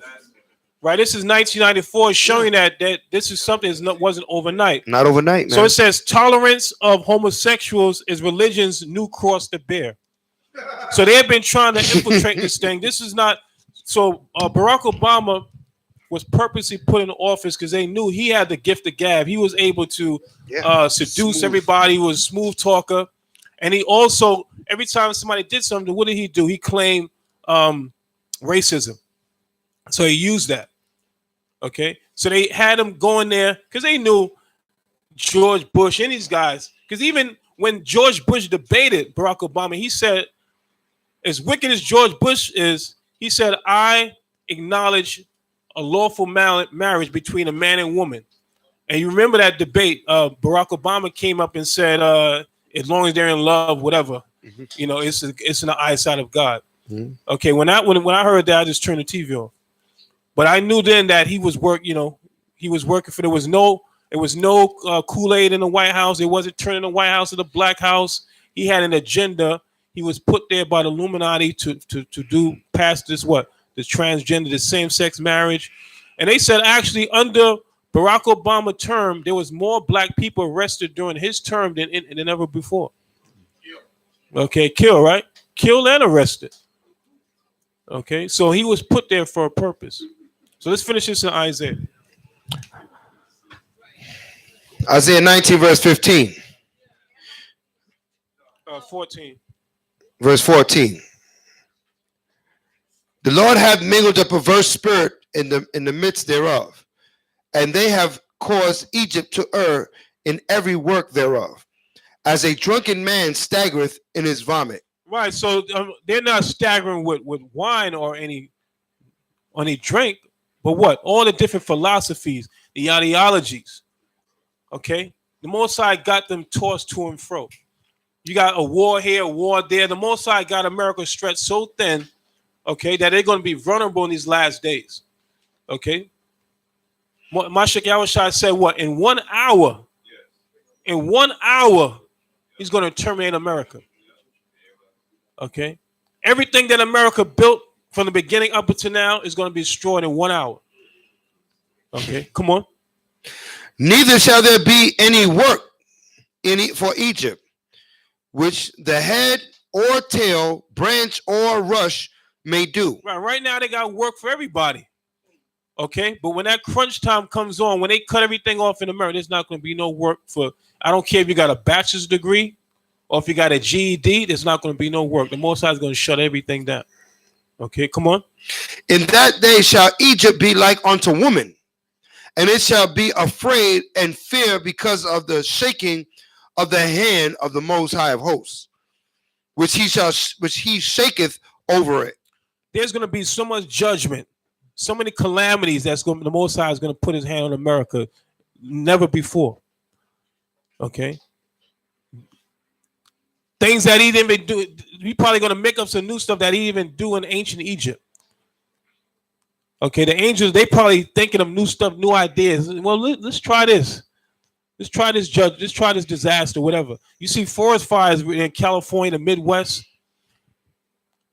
Right? This is 1994, showing that this is something that wasn't overnight. Not overnight, man. So it says tolerance of homosexuals is religion's new cross to bear. So they have been trying to infiltrate this thing. This is not. So Barack Obama was purposely put in office because they knew he had the gift of gab. He was able to seduce everybody. He was a smooth talker. And he also, every time somebody did something, what did he do? He claimed racism. So he used that. Okay. So they had him go in there because they knew George Bush and these guys. Because even when George Bush debated Barack Obama, he said, as wicked as George Bush is, he said, I acknowledge a lawful marriage between a man and woman. And you remember that debate? Barack Obama came up and said, as long as they're in love, whatever, it's in the eyesight of God. Mm-hmm. Okay, when I heard that, I just turned the TV off. But I knew then that he was he was working for. There was no Kool-Aid in the White House. It wasn't turning the White House to the Black House. He had an agenda. He was put there by the Illuminati to pass this transgender, the same-sex marriage. And they said actually under Barack Obama term, there was more black people arrested during his term than ever before. Okay, killed and arrested. Okay, so he was put there for a purpose. So let's finish this in Isaiah. Isaiah 19, verse 15, 14. verse 14. The Lord hath mingled a perverse spirit in the midst thereof, and they have caused Egypt to err in every work thereof, as a drunken man staggereth in his vomit. Right. So they're not staggering with wine or any drink, but what? All the different philosophies, the ideologies. Okay. The Most High got them tossed to and fro. You got a war here, a war there. The Most High got America stretched so thin, okay, that they're going to be vulnerable in these last days. Okay. Mashak Yahushua said what? In 1 hour, he's going to terminate America. Okay. Everything that America built from the beginning up until now is going to be destroyed in 1 hour. Okay. Come on. Neither shall there be any work for Egypt, which the head or tail, branch or rush may do. Right now they got work for everybody. Okay, but when that crunch time comes on, when they cut everything off in America, there's not going to be no work for. I don't care if you got a bachelor's degree or if you got a GED. There's not going to be no work. The Most High is going to shut everything down. Okay, come on. In that day shall Egypt be like unto woman, and it shall be afraid and fear because of the shaking of the hand of the Most High of hosts, which he shaketh over it. There's going to be so much judgment, so many calamities the Most High is going to put his hand on America, never before. Okay. Things that he didn't even do. He probably going to make up some new stuff that he didn't even do in ancient Egypt. Okay, the angels, they probably thinking of new stuff, new ideas. Well, let's try this. Let's try this let's try this disaster, whatever. You see forest fires in California, the Midwest.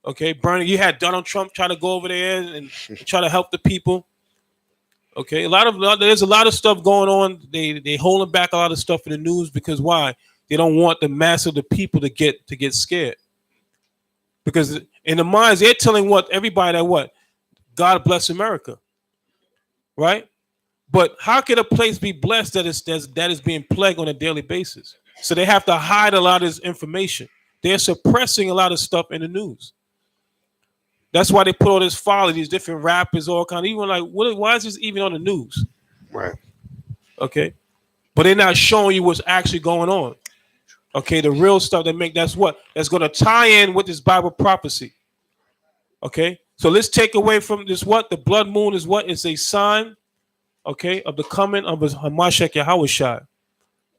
Okay, burning. You had Donald Trump try to go over there and try to help the people. Okay, there's a lot of stuff going on. They holding back a lot of stuff in the news because why? They don't want the mass of the people to get scared. Because in the minds, they're telling everybody that what? God bless America. Right? But how can a place be blessed that is being plagued on a daily basis? So they have to hide a lot of this information. They're suppressing a lot of stuff in the news. That's why they put all this folly, these different rappers, all kind of. Even like, why is this even on the news? Right. Okay. But they're not showing you what's actually going on. Okay, the real stuff that's going to tie in with this Bible prophecy. Okay, so let's take away from this the blood moon is what? It's a sign, okay, of the coming of Hamashiach Yahushua.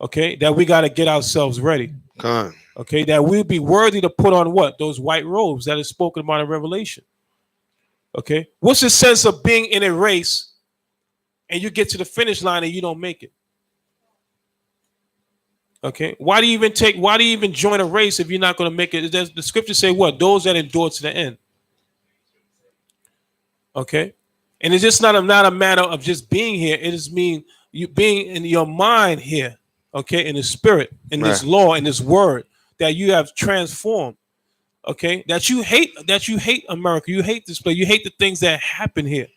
Okay, that we got to get ourselves ready. God. Okay, that we'll be worthy to put on those white robes that is spoken about in Revelation. Okay, what's the sense of being in a race and you get to the finish line and you don't make it? Okay, why do you even join a race if you're not going to make it? The scriptures say what? Those that endure to the end. Okay, and it's just not a matter of just being here. It is mean you being in your mind here. Okay, in the spirit, in this law, in this word that you have transformed. Okay, that you hate America. You hate this place. You hate the things that happen here.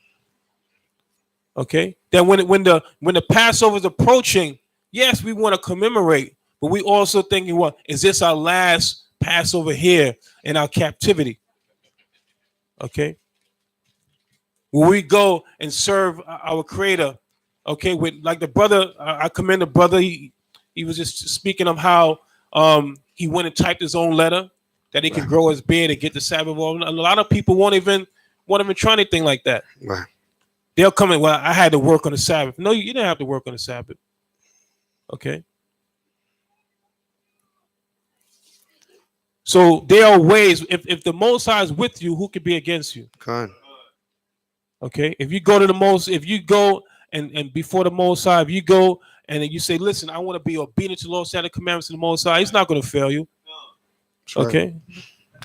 Okay, that when the Passover is approaching. Yes, we want to commemorate, but we also thinking, what is this our last Passover here in our captivity? Okay. Will we go and serve our Creator? Okay, with like the brother, I commend the brother. He was just speaking of how he went and typed his own letter that he can grow his beard and get the Sabbath. A lot of people won't even try anything like that. Right. They'll come in. Well, I had to work on the Sabbath. No, you didn't have to work on the Sabbath. Okay. So there are ways. If the Most High is with you, who could be against you? God. Okay. If you go and before the Most High, if you go and you say, listen, I want to be obedient to the Lord, the commandments of the Most High, he's not going to fail you. Right. Okay.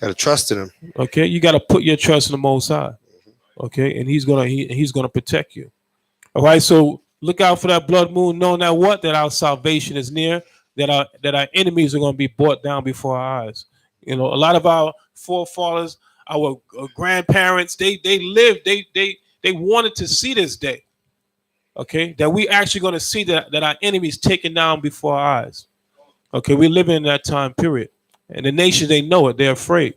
Got to trust in him. Okay. You got to put your trust in the Most High. Okay. And he's gonna protect you. All right. So look out for that blood moon, knowing that our salvation is near, that our enemies are going to be brought down before our eyes. You know, a lot of our forefathers, our grandparents, they lived, they wanted to see this day. Okay, that we actually going to see that our enemies taken down before our eyes. Okay, we live in that time period, and the nation they know it. They're afraid.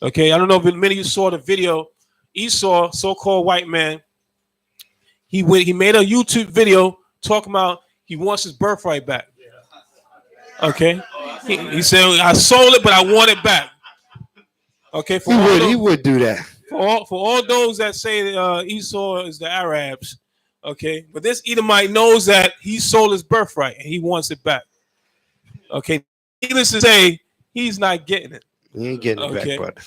Okay, I don't know if many of you saw the video. Esau, so-called white man, he made a YouTube video talking about he wants his birthright back. Okay, he said I sold it, but I want it back. Okay, He would. He would do that. For all those that say Esau is the Arabs, okay, but this Edomite knows that he sold his birthright and he wants it back. Okay, needless to say, he's not getting it. He ain't getting it Okay, back, brother.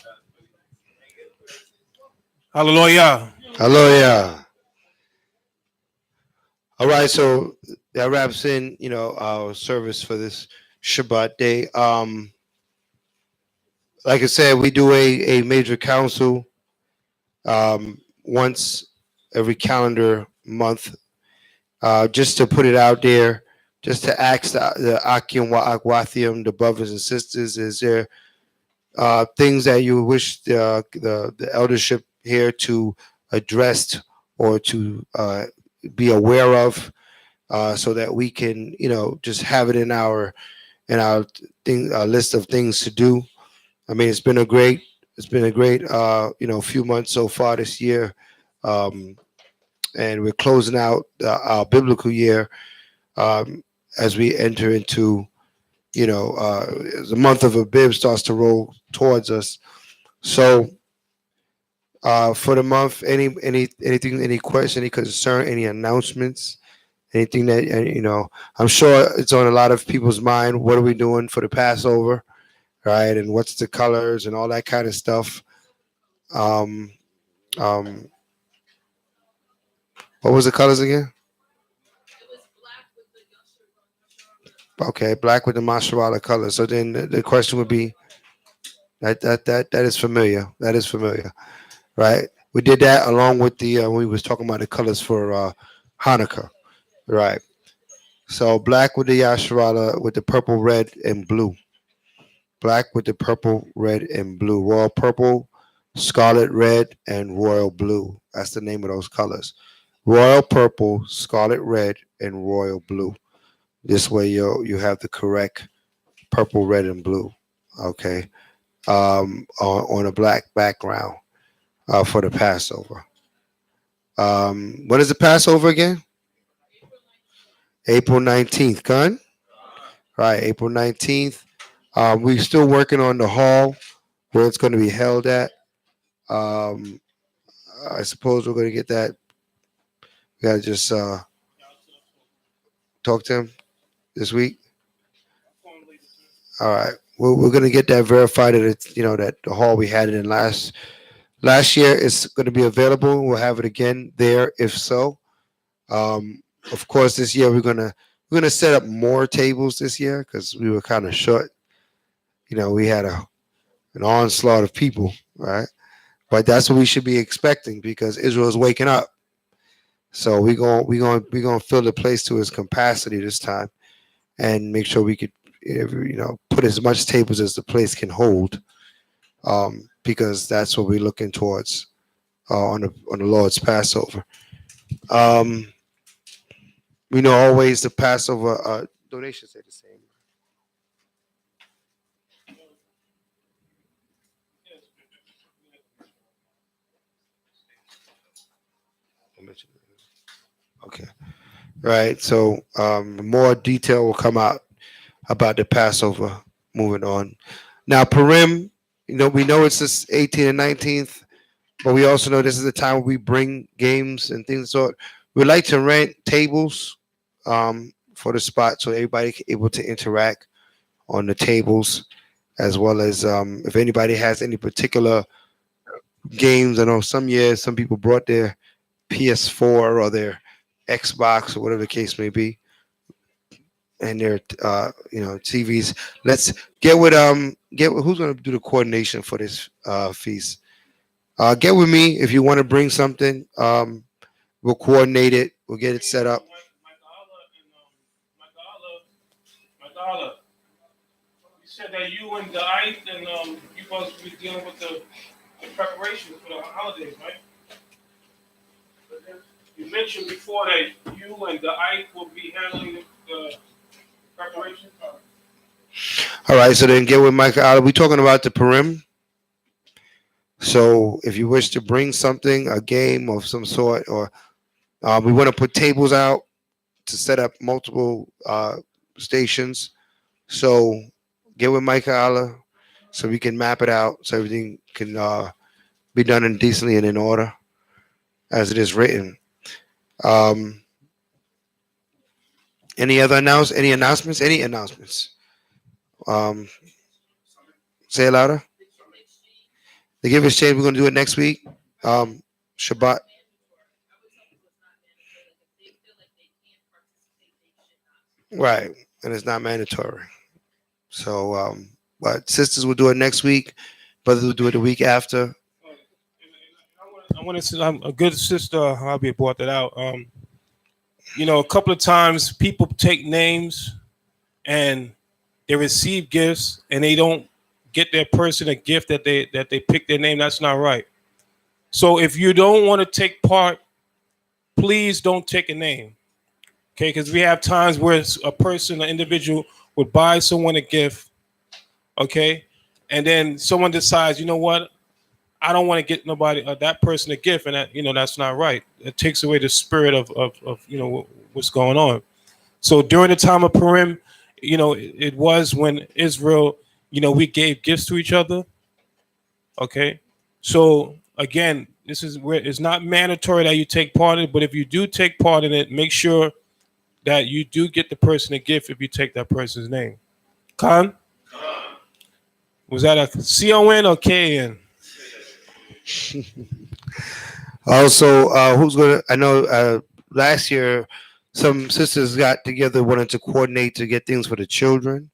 hallelujah. Hallelujah. All right, so that wraps in, our service for this Shabbat day. Like I said, we do a major council once every calendar month, just to put it out there, just to ask the Akim wa Akwathium, the brothers and sisters, is there things that you wish the eldership here to address or to be aware of, so that we can, just have it in our list of things to do. I mean, it's been a great few months so far this year, um, and we're closing out our biblical year, as we enter into, the month of Abib starts to roll towards us. So, for the month, anything, any question, any concern, any announcements, anything that, I'm sure it's on a lot of people's mind. What are we doing for the Passover, right? And what's the colors and all that kind of stuff. Um, um, what was the colors again? Okay, black with the mashallah color. So then the question would be that is familiar. That is familiar, right? We did that along with the when we was talking about the colors for Hanukkah, right? So black with the yasharala with the purple, red, and blue. Black with the purple, red, and blue. Royal purple, scarlet red, and royal blue. That's the name of those colors. Royal purple, scarlet red, and royal blue. This way you have the correct purple, red, and blue. Okay. On a black background, for the Passover. When is the Passover again? April 19th. Gun? Right, April 19th. We're still working on the hall where it's going to be held at. Um, I suppose we're going to get that. We got to just talk to him this week. All right. We're going to get that verified that it's, that the hall we had it in last year is going to be available. We'll have it again there if so. Of course, this year we're gonna set up more tables this year because we were kind of short. We had an onslaught of people, right? But that's what we should be expecting because Israel is waking up. So we gonna fill the place to its capacity this time, and make sure we could put as much tables as the place can hold, because that's what we're looking towards on the Lord's Passover. Um, we know always the Passover donations say the same. Okay. Right. So more detail will come out about the Passover moving on. Now, Purim, we know it's this 18th and 19th, but we also know this is the time where we bring games and things of the sort. We like to rent tables for the spot so everybody able to interact on the tables, as well as if anybody has any particular games. I know some years some people brought their PS4 or their Xbox or whatever the case may be, and their TVs. Let's get with who's going to do the coordination for this feast. Get with me if you want to bring something. We'll coordinate it. We'll get it set up. You said that you and the ice and you supposed to be dealing with the preparation for the holidays, right? You mentioned before that you and the Ike will be handling the preparation. All right, so then get with Michael out. We talking about the Purim. So if you wish to bring something, a game of some sort, or we want to put tables out to set up multiple stations. So get with Micah Allah so we can map it out so everything can be done in decently and in order as it is written. Um, any announcements? Any announcements? Um, say it louder. The give exchange, we're gonna do it next week. Shabbat. Right. And it's not mandatory. So but sisters will do it next week, brothers will do it the week after. I want to say I'm a good sister. Hobby brought that out. A couple of times people take names and they receive gifts and they don't get their person a gift that they pick their name. That's not right. So if you don't want to take part, please don't take a name. Okay, because we have times where a person, an individual, would buy someone a gift. Okay, and then someone decides, you know what, I don't want to get nobody that person a gift, and that's not right. It takes away the spirit of what's going on. So during the time of Purim, it was when Israel, we gave gifts to each other. Okay, so again, this is where it's not mandatory that you take part in it, but if you do take part in it, make sure that you do get the person a gift if you take that person's name. Khan, was that a CON or KN? Also, who's gonna? I know last year some sisters got together, wanted to coordinate to get things for the children.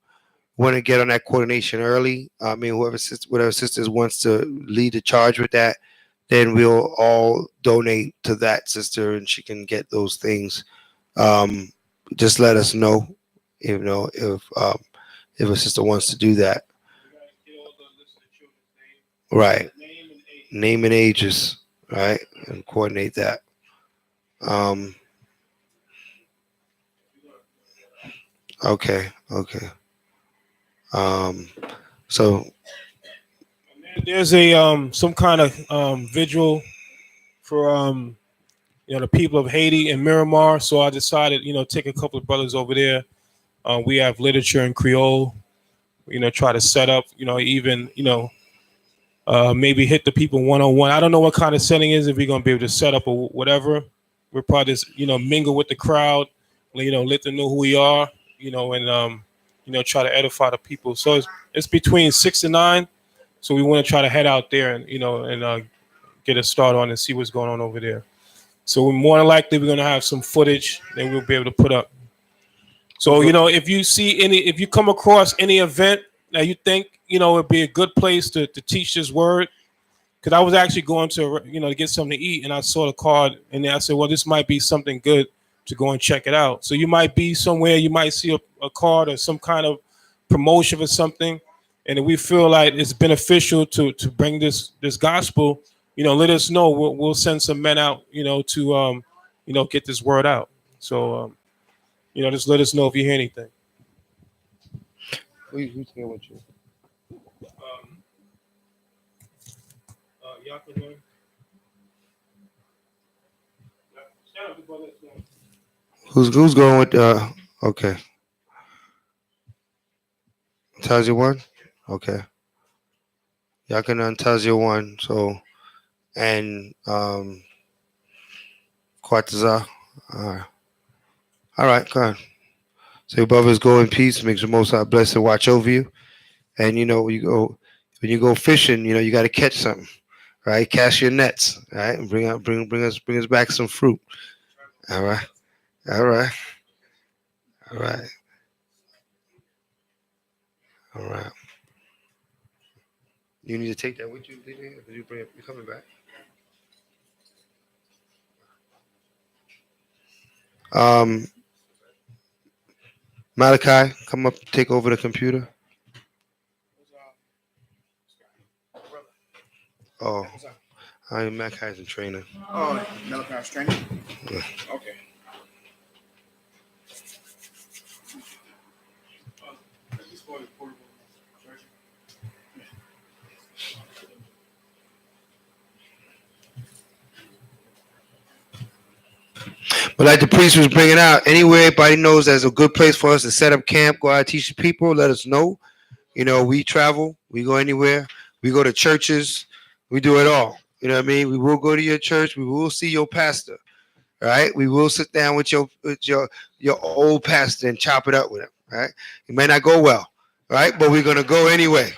Want to get on that coordination early. I mean, whatever sisters wants to lead the charge with that, then we'll all donate to that sister, and she can get those things. Um, just let us know, if a sister wants to do that. Right. Name and ages, right, and coordinate that. Um, okay, okay. Um, so There's a some kind of vigil for the people of Haiti and Miramar. So I decided, take a couple of brothers over there. We have literature in Creole. Try to set up. Even maybe hit the people one on one. I don't know what kind of setting is if we're gonna be able to set up or whatever. We're probably just mingle with the crowd. Let them know who we are. And try to edify the people. So it's between 6 and 9. So we want to try to head out there and get a start on and see what's going on over there. So we're more than likely we're gonna have some footage that we'll be able to put up. So if you come across any event that you think it'd be a good place to teach this word, because I was actually going to to get something to eat and I saw the card and I said, well, this might be something good to go and check it out. So you might be somewhere, you might see a card or some kind of promotion or something, and if we feel like it's beneficial to bring this gospel, let us know. We'll send some men out, to get this word out. So just let us know if you hear anything. who's here with you? Y'all can hear? Stand up, brother. Who's going with? Okay, Tazia one. Okay, y'all can Tazia one. So and Quataza. All right, go on. So your brothers go in peace. Makes the Most High bless and watch over you. And when you go fishing, you got to catch something, right? Cast your nets, right, and bring us back some fruit. All right, all right, all right, all right. You need to take that with you, DJ? Or did you bring it? You coming back? Um, Malachi, come up, take over the computer. Oh, I'm Mac Hyson trainer. Oh, Malachi's training. Yeah. Okay. But like the priest was bringing out, anywhere everybody knows there's a good place for us to set up camp, go out, teach the people, let us know. You know, we travel, we go anywhere, we go to churches, we do it all. You know what I mean? We will go to your church, we will see your pastor, right? We will sit down with your old pastor and chop it up with him, right? It may not go well, right? But we're gonna go anyway.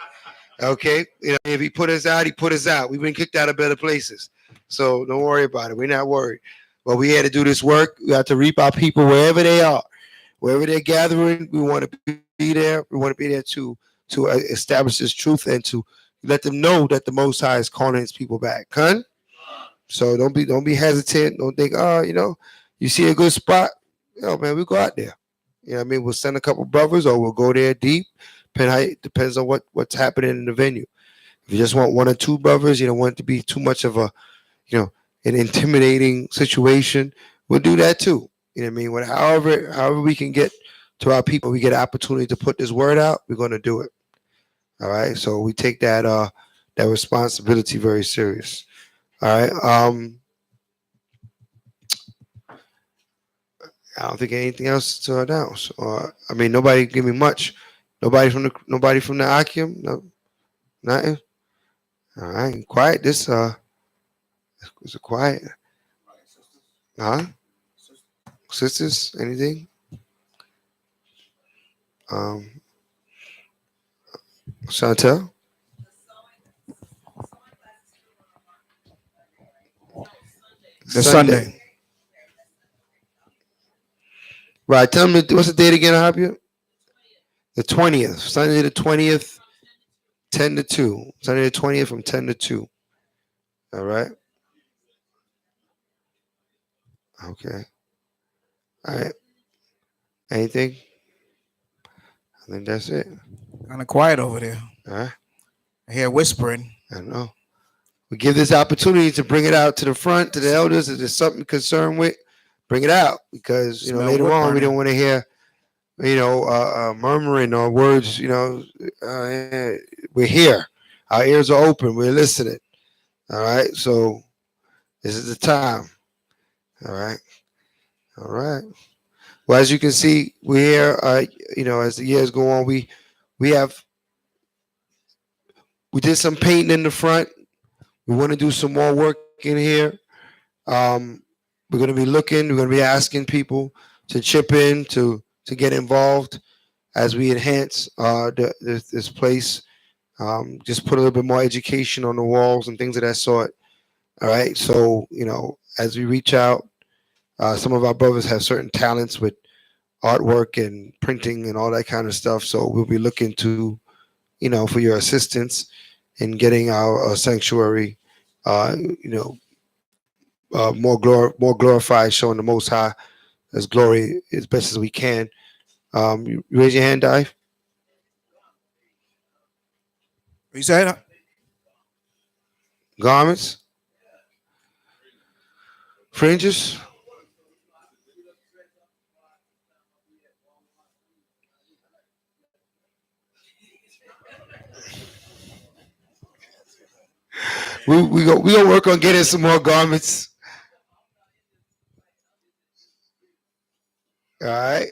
Okay, you know, if he put us out, he put us out. We've been kicked out of better places, so don't worry about it. We're not worried. But we had to do this work. We have to reap our people wherever they are, wherever they're gathering. We want to be there. We want to be there to establish this truth and to let them know that the Most High is calling His people back. Hun? So don't be hesitant. Don't think, oh, you know, you see a good spot. Yo, man, we go out there. You know what I mean? We'll send a couple brothers or we'll go there deep. Depends on what's happening in the venue. If you just want one or two brothers, you don't want it to be too much of a, you know, an intimidating situation, we'll do that too. You know what I mean? However we can get to our people, we get an opportunity to put this word out, we're going to do it. All right. So we take that responsibility very serious. All right. I don't think anything else to announce. Or I mean, nobody give me much. Nobody from the Akim. No, nothing. All right. Quiet. This is it quiet? Huh? Sisters? Anything? Chantel? The Sunday. Right. Tell me what's the date again, Habib? The 20th. Sunday the 20th, 10 to 2. Sunday the 20th from 10 to 2. All right. Okay. All right. Anything? I think that's it. Kind of quiet over there. All right. I hear whispering. I know. We give this opportunity to bring it out to the front, to the elders. If there's something concerned with, bring it out. Because, you know, Smell later wood on, we burning. don't want to hear, you know, murmuring or words, you know. We're here. Our ears are open. We're listening. All right. So this is the time. All right. All right. Well, as you can see, we're here. You know, as the years go on, we did some painting in the front. We want to do some more work in here. We're going to be looking. We're going to be asking people to chip in to get involved as we enhance this place. Just put a little bit more education on the walls and things of that sort. All right. So, you know, as we reach out, some of our brothers have certain talents with artwork and printing and all that kind of stuff. So we'll be looking to, you know, for your assistance in getting our sanctuary, you know, more glorified, showing the Most High as glory as best as we can. You raise your hand, Dive. What you said? Garments, fringes. We gonna work on getting some more garments. All right.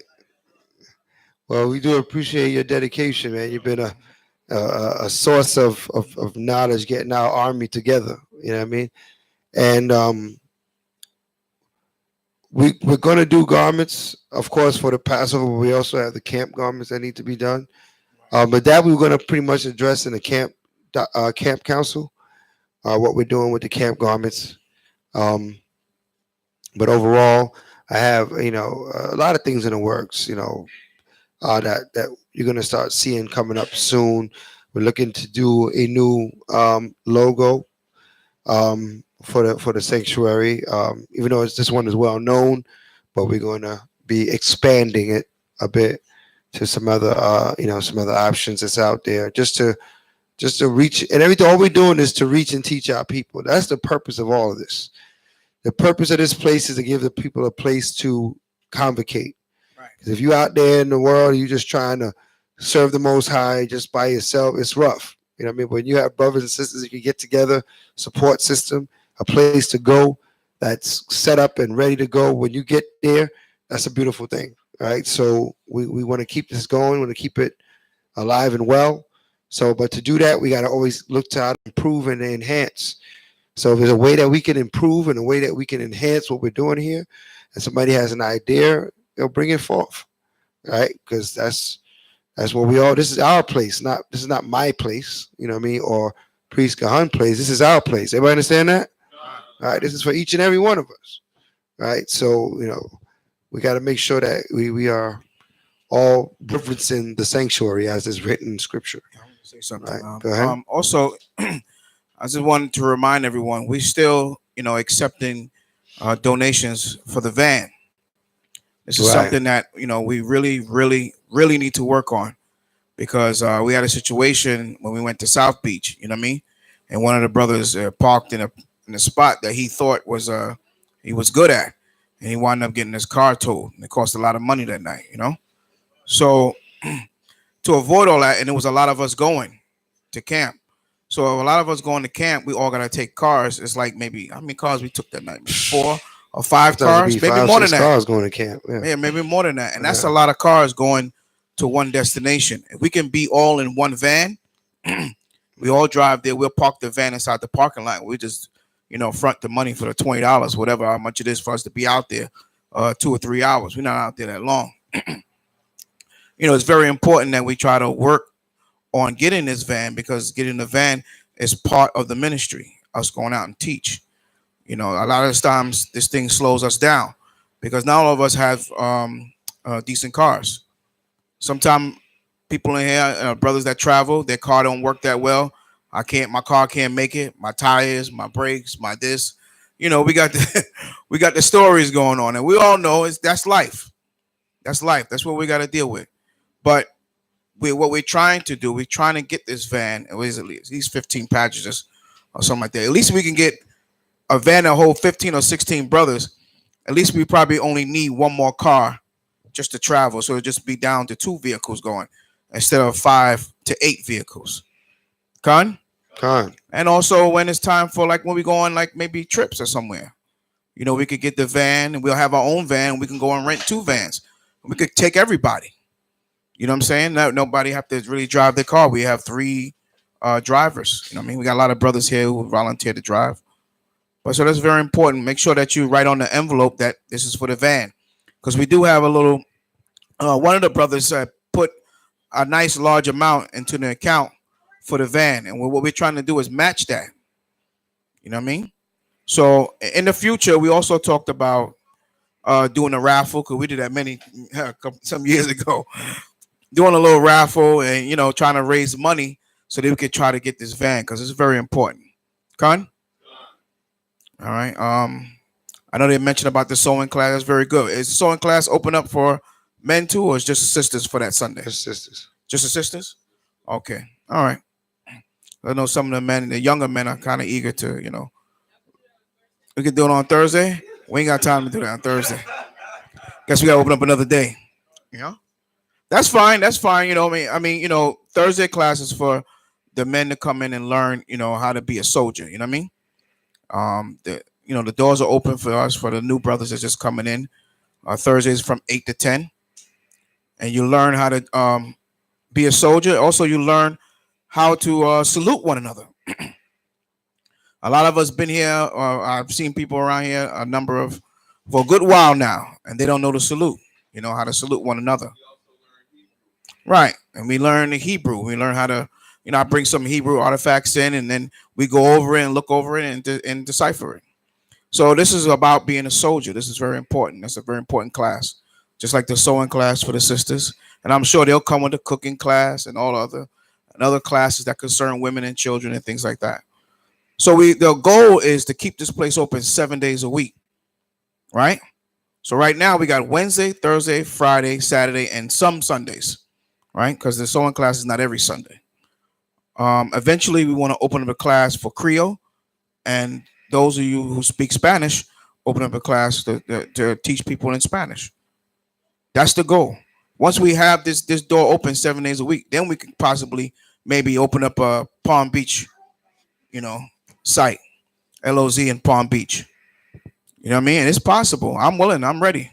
Well, we do appreciate your dedication, man. You've been a source of knowledge, getting our army together. You know what I mean? And we're gonna do garments, of course, for the Passover. But we also have the camp garments that need to be done. But that we're gonna pretty much address in the camp council. What we're doing with the camp garments. But overall, I have, you know, a lot of things in the works. You know, that you're gonna start seeing coming up soon. We're looking to do a new logo for the sanctuary. Even though this one is well known, but we're going to be expanding it a bit to some other you know, some other options that's out there, just to just to reach, and everything. All we're doing is to reach and teach our people. That's the purpose of all of this. The purpose of this place is to give the people a place to convocate. Right. Because if you're out there in the world, you're just trying to serve the Most High just by yourself, it's rough. You know what I mean? When you have brothers and sisters, you can get together, support system, a place to go that's set up and ready to go. When you get there, that's a beautiful thing, right? So we want to keep this going, we want to keep it alive and well. So, but to do that, we got to always look to how to improve and enhance. So if there's a way that we can improve and a way that we can enhance what we're doing here, and somebody has an idea, they'll bring it forth, right? Because that's what we all. This is our place, this is not my place. You know what I mean? Or Priest Gahan place. This is our place. Everybody understand that? All right. This is for each and every one of us, right? So we got to make sure that we are all reverencing the sanctuary as is written in Scripture. I want to say something. Right. Go ahead. Also, I just wanted to remind everyone we still, accepting donations for the van. This is Right. something that we really, really, really need to work on, because we had a situation when we went to South Beach. You know what I mean? And one of the brothers parked in a spot that he thought was he was good at, and he wound up getting his car towed. And it cost a lot of money that night. So to avoid all that, and it was a lot of us going to camp. So a lot of us going to camp, we all got to take cars. It's like maybe, how many cars we took that night? Maybe 4 or 5 cars, maybe more than that. Cars going to camp. Yeah, maybe more than that. And that's a lot of cars going to one destination. If we can be all in one van, we all drive there. We'll park the van inside the parking lot. We just, front the money for the $20, whatever how much it is for us to be out there 2 or 3 hours. We're not out there that long. It's very important that we try to work on getting this van, because getting the van is part of the ministry, us going out and teach. A lot of times this thing slows us down because not all of us have decent cars. Sometimes people in here, brothers that travel, their car don't work that well. My car can't make it. My tires, my brakes, my this. We got the stories going on, and we all know that's life. That's life. That's what we got to deal with. But what we're trying to do, we're trying to get this van, at least 15 passengers or something like that. At least we can get a van that hold 15 or 16 brothers. At least we probably only need one more car just to travel. So it'll just be down to 2 vehicles going instead of 5 to 8 vehicles. Con? And also when it's time for when we go on maybe trips or somewhere, we could get the van and we'll have our own van. And we can go and rent 2 vans. We could take everybody. You know what I'm saying? Nobody have to really drive their car. We have 3 drivers. You know what I mean? We got a lot of brothers here who volunteer to drive. But so that's very important. Make sure that you write on the envelope that this is for the van. Because we do have a little, one of the brothers put a nice large amount into the account for the van. And what we're trying to do is match that. You know what I mean? So in the future, we also talked about doing a raffle, because we did that some years ago. Doing a little raffle and, trying to raise money so that we could try to get this van, because it's very important. Con? All right. I know they mentioned about the sewing class. That's very good. Is the sewing class open up for men too, or is just sisters for that Sunday? Just sisters. Just the sisters? Okay. All right. I know some of the men, the younger men, are kind of eager to, we can do it on Thursday. We ain't got time to do that on Thursday. Guess we got to open up another day. That's fine. That's fine. I mean, Thursday class is for the men to come in and learn, how to be a soldier. You know what I mean? The doors are open for us, for the new brothers that's just coming in. Thursdays from 8 to 10. And you learn how to be a soldier. Also, you learn how to salute one another. A lot of us been here. I've seen people around here for a good while now, and they don't know the salute. How to salute one another. Right. And we learn the Hebrew. We learn how to, I bring some Hebrew artifacts in, and then we go over it and look over it and decipher it. So this is about being a soldier. This is very important. That's a very important class, just like the sewing class for the sisters. And I'm sure they'll come with the cooking class and all other classes that concern women and children and things like that. So the goal is to keep this place open 7 days a week, right? So right now we got Wednesday, Thursday, Friday, Saturday, and some Sundays, right? Because the sewing class is not every Sunday. Eventually, we want to open up a class for Creole, and those of you who speak Spanish, open up a class to teach people in Spanish. That's the goal. Once we have this door open 7 days a week, then we can possibly maybe open up a Palm Beach, site, LOZ in Palm Beach. You know what I mean? It's possible. I'm willing. I'm ready.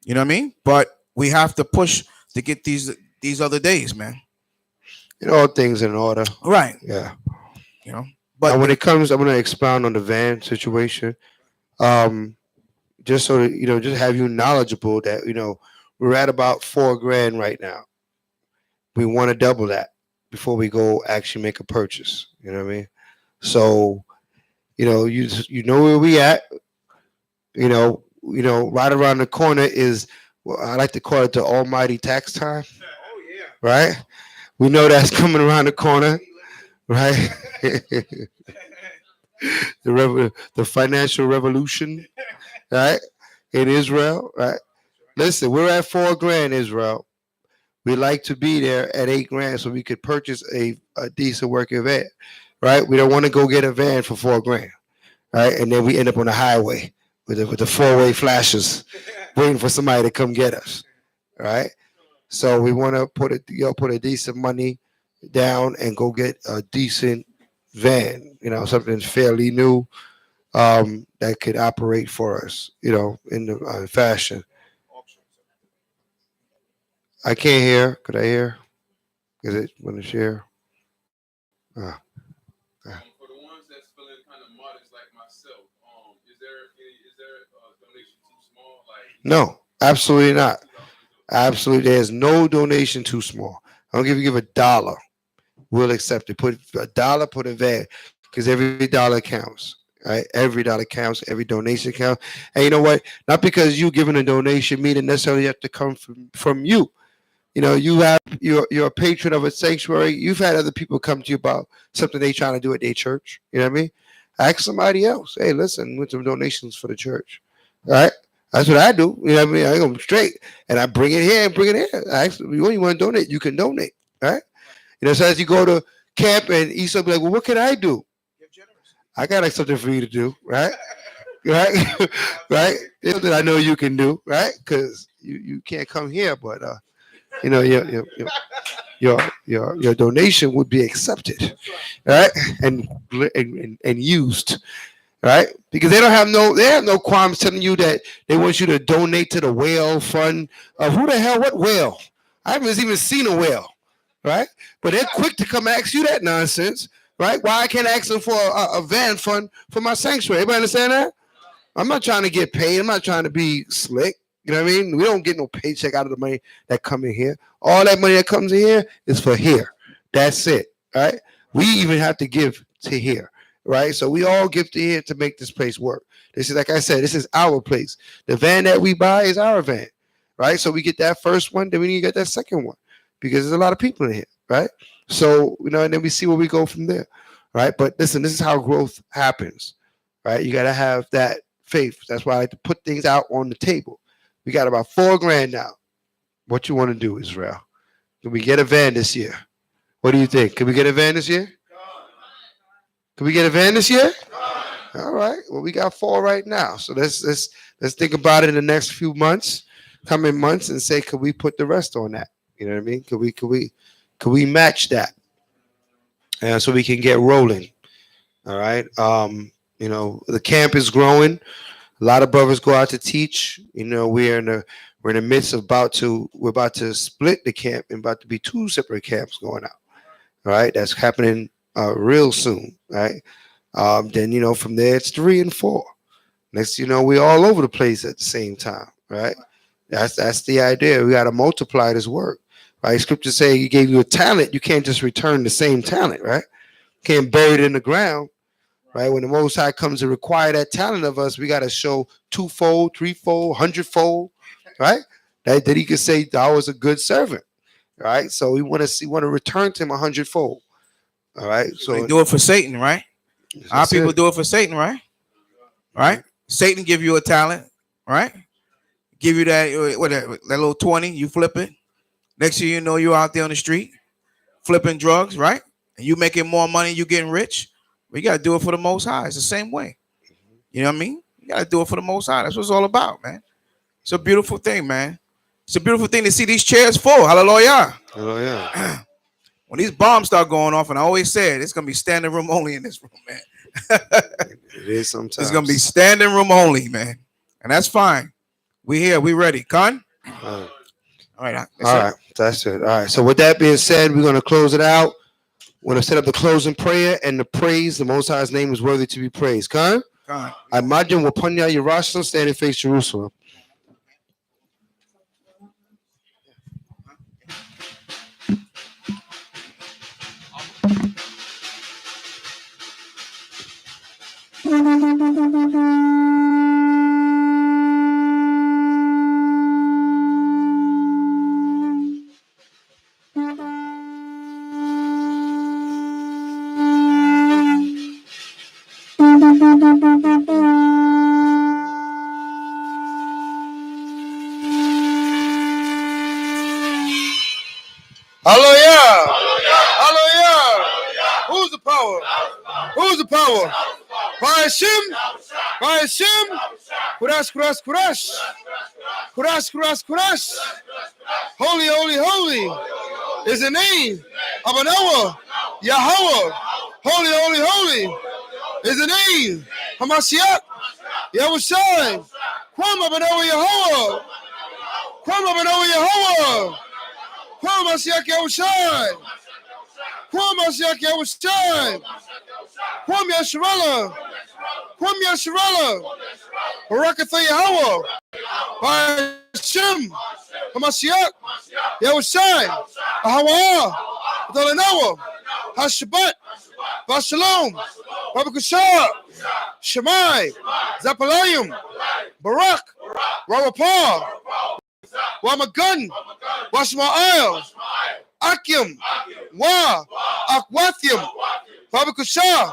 You know what I mean? But we have to push to get these other days, man. All things in order. Right. Yeah. But When it comes, I'm going to expound on the van situation. Just so that, just have you knowledgeable that, we're at about $4,000 right now. We want to double that before we go actually make a purchase. You know what I mean? So, you know where we at. Right around the corner is, well, I like to call it the almighty tax time. oh yeah. Right? We know that's coming around the corner, right? The financial revolution, right? In Israel, right? Listen, we're at $4,000, Israel. We like to be there at $8,000 so we could purchase a decent working van, right? We don't want to go get a van for $4,000, right? And then we end up on the highway with the four-way flashes, waiting for somebody to come get us, right? So we want to put a decent money down and go get a decent van, something fairly new, that could operate for us, in the fashion. I can't hear. Could I hear? Is it want to share? For the ones that's feeling kind of modest like myself, is there a donation too small? Like No, absolutely not. Absolutely, there's no donation too small. I don't give a dollar. We'll accept it. Put a dollar, put a van, because every dollar counts. Right? Every dollar counts. Every donation counts. And you know what? Not because you giving a donation mean it necessarily have to come from you. You're a patron of a sanctuary. You've had other people come to you about something they trying to do at their church. You know what I mean? Ask somebody else. Hey, listen, with some donations for the church. All right? That's what I do. You know what I mean? I go straight and I bring it here and bring it here. I actually, you want to donate, you can donate. Right? So as you go to camp and Esau be like, well, what can I do? I got like something for you to do, right? Right? Right? It's something I know you can do, right? Because you can't come here, but your donation would be accepted, right? And used, right? Because they have no qualms telling you that they want you to donate to the whale fund. Who the hell? What whale? I haven't even seen a whale, right? But they're quick to come ask you that nonsense, right? Why I can't ask them for a van fund for my sanctuary? Everybody understand that? I'm not trying to get paid. I'm not trying to be slick. You know what I mean? We don't get no paycheck out of the money that come in here. All that money that comes in here is for here. That's it, right? We even have to give to here, right? So we all give to here to make this place work. This is, like I said, this is our place. The van that we buy is our van, right? So we get that first one, then we need to get that second one because there's a lot of people in here, right? So, and then we see where we go from there, right? But listen, this is how growth happens, right? You got to have that faith. That's why I like to put things out on the table. We got about $4,000 now. What you want to do, Israel? Can we get a van this year? What do you think? Can we get a van this year? Can we get a van this year? All right. Well, we got 4 right now. So let's think about it in the next few months, coming months, and say, could we put the rest on that? You know what I mean? Could we match that? And so we can get rolling. All right. The camp is growing. A lot of brothers go out to teach. We're in the midst of we're about to split the camp and about to be 2 separate camps going out. All right, that's happening real soon. Right. Then from there it's 3 and 4. Next, we're all over the place at the same time. Right. That's the idea. We got to multiply this work. Right. Scripture say He gave you a talent. You can't just return the same talent. Right. Can't bury it in the ground. Right, when the Most High comes to require that talent of us, we got to show 2-fold, 3-fold, 100-fold, right? That He could say, "Thou was a good servant," right? So we want to return to Him 100-fold. All right, so they do it for Satan, right? Our people do it for Satan, right? Right? Satan give you a talent, right? Give you that little 20, you flip it. Next thing you know, you're out there on the street flipping drugs, right? and you making more money, you getting rich, we got to do it for the Most High. It's the same way. You know what I mean? You got to do it for the Most High. That's what it's all about, man. It's a beautiful thing, man. It's a beautiful thing to see these chairs full. Hallelujah. Oh yeah. When these bombs start going off, and I always said it's gonna be standing room only in this room, man. It is sometimes. It's gonna be standing room only, man, and that's fine. We here, we ready, Con? All right, that's it. All right. So with that being said, we're gonna close it out. We're gonna set up the closing prayer and the praise. The Most High's name is worthy to be praised. Con? Con. I imagine we'll put your Yerushalayim, stand and face Jerusalem. Hallelujah! Hallelujah! Who's the power? Who's the power? By Hashem! By Hashem! Kurash, kurash, kurash! Kurash, kurash, kurash! Holy, holy, holy is the name of Anoah, Yahweh. Holy, holy, holy is the name of Hamashiach, Yahushai. Kwam of Anoah, Yahweh. Kwam of Anoah, Yahweh. Kwam Mashiach Yahushai. Kwam Mashiach Yahushai. Kwam Yasharallah. Kwam Yasharallah. Barakatha Yahweh. By Hashem. Hamashiach. Yahushai. Ahawah. Adonai. Hashabbat. Bashalom. Babakashah. Shemai. Zapalayim. Barak. Rawapah. Wamagun, Washma'il, Akim, Wa, Akwathim, Babakusha,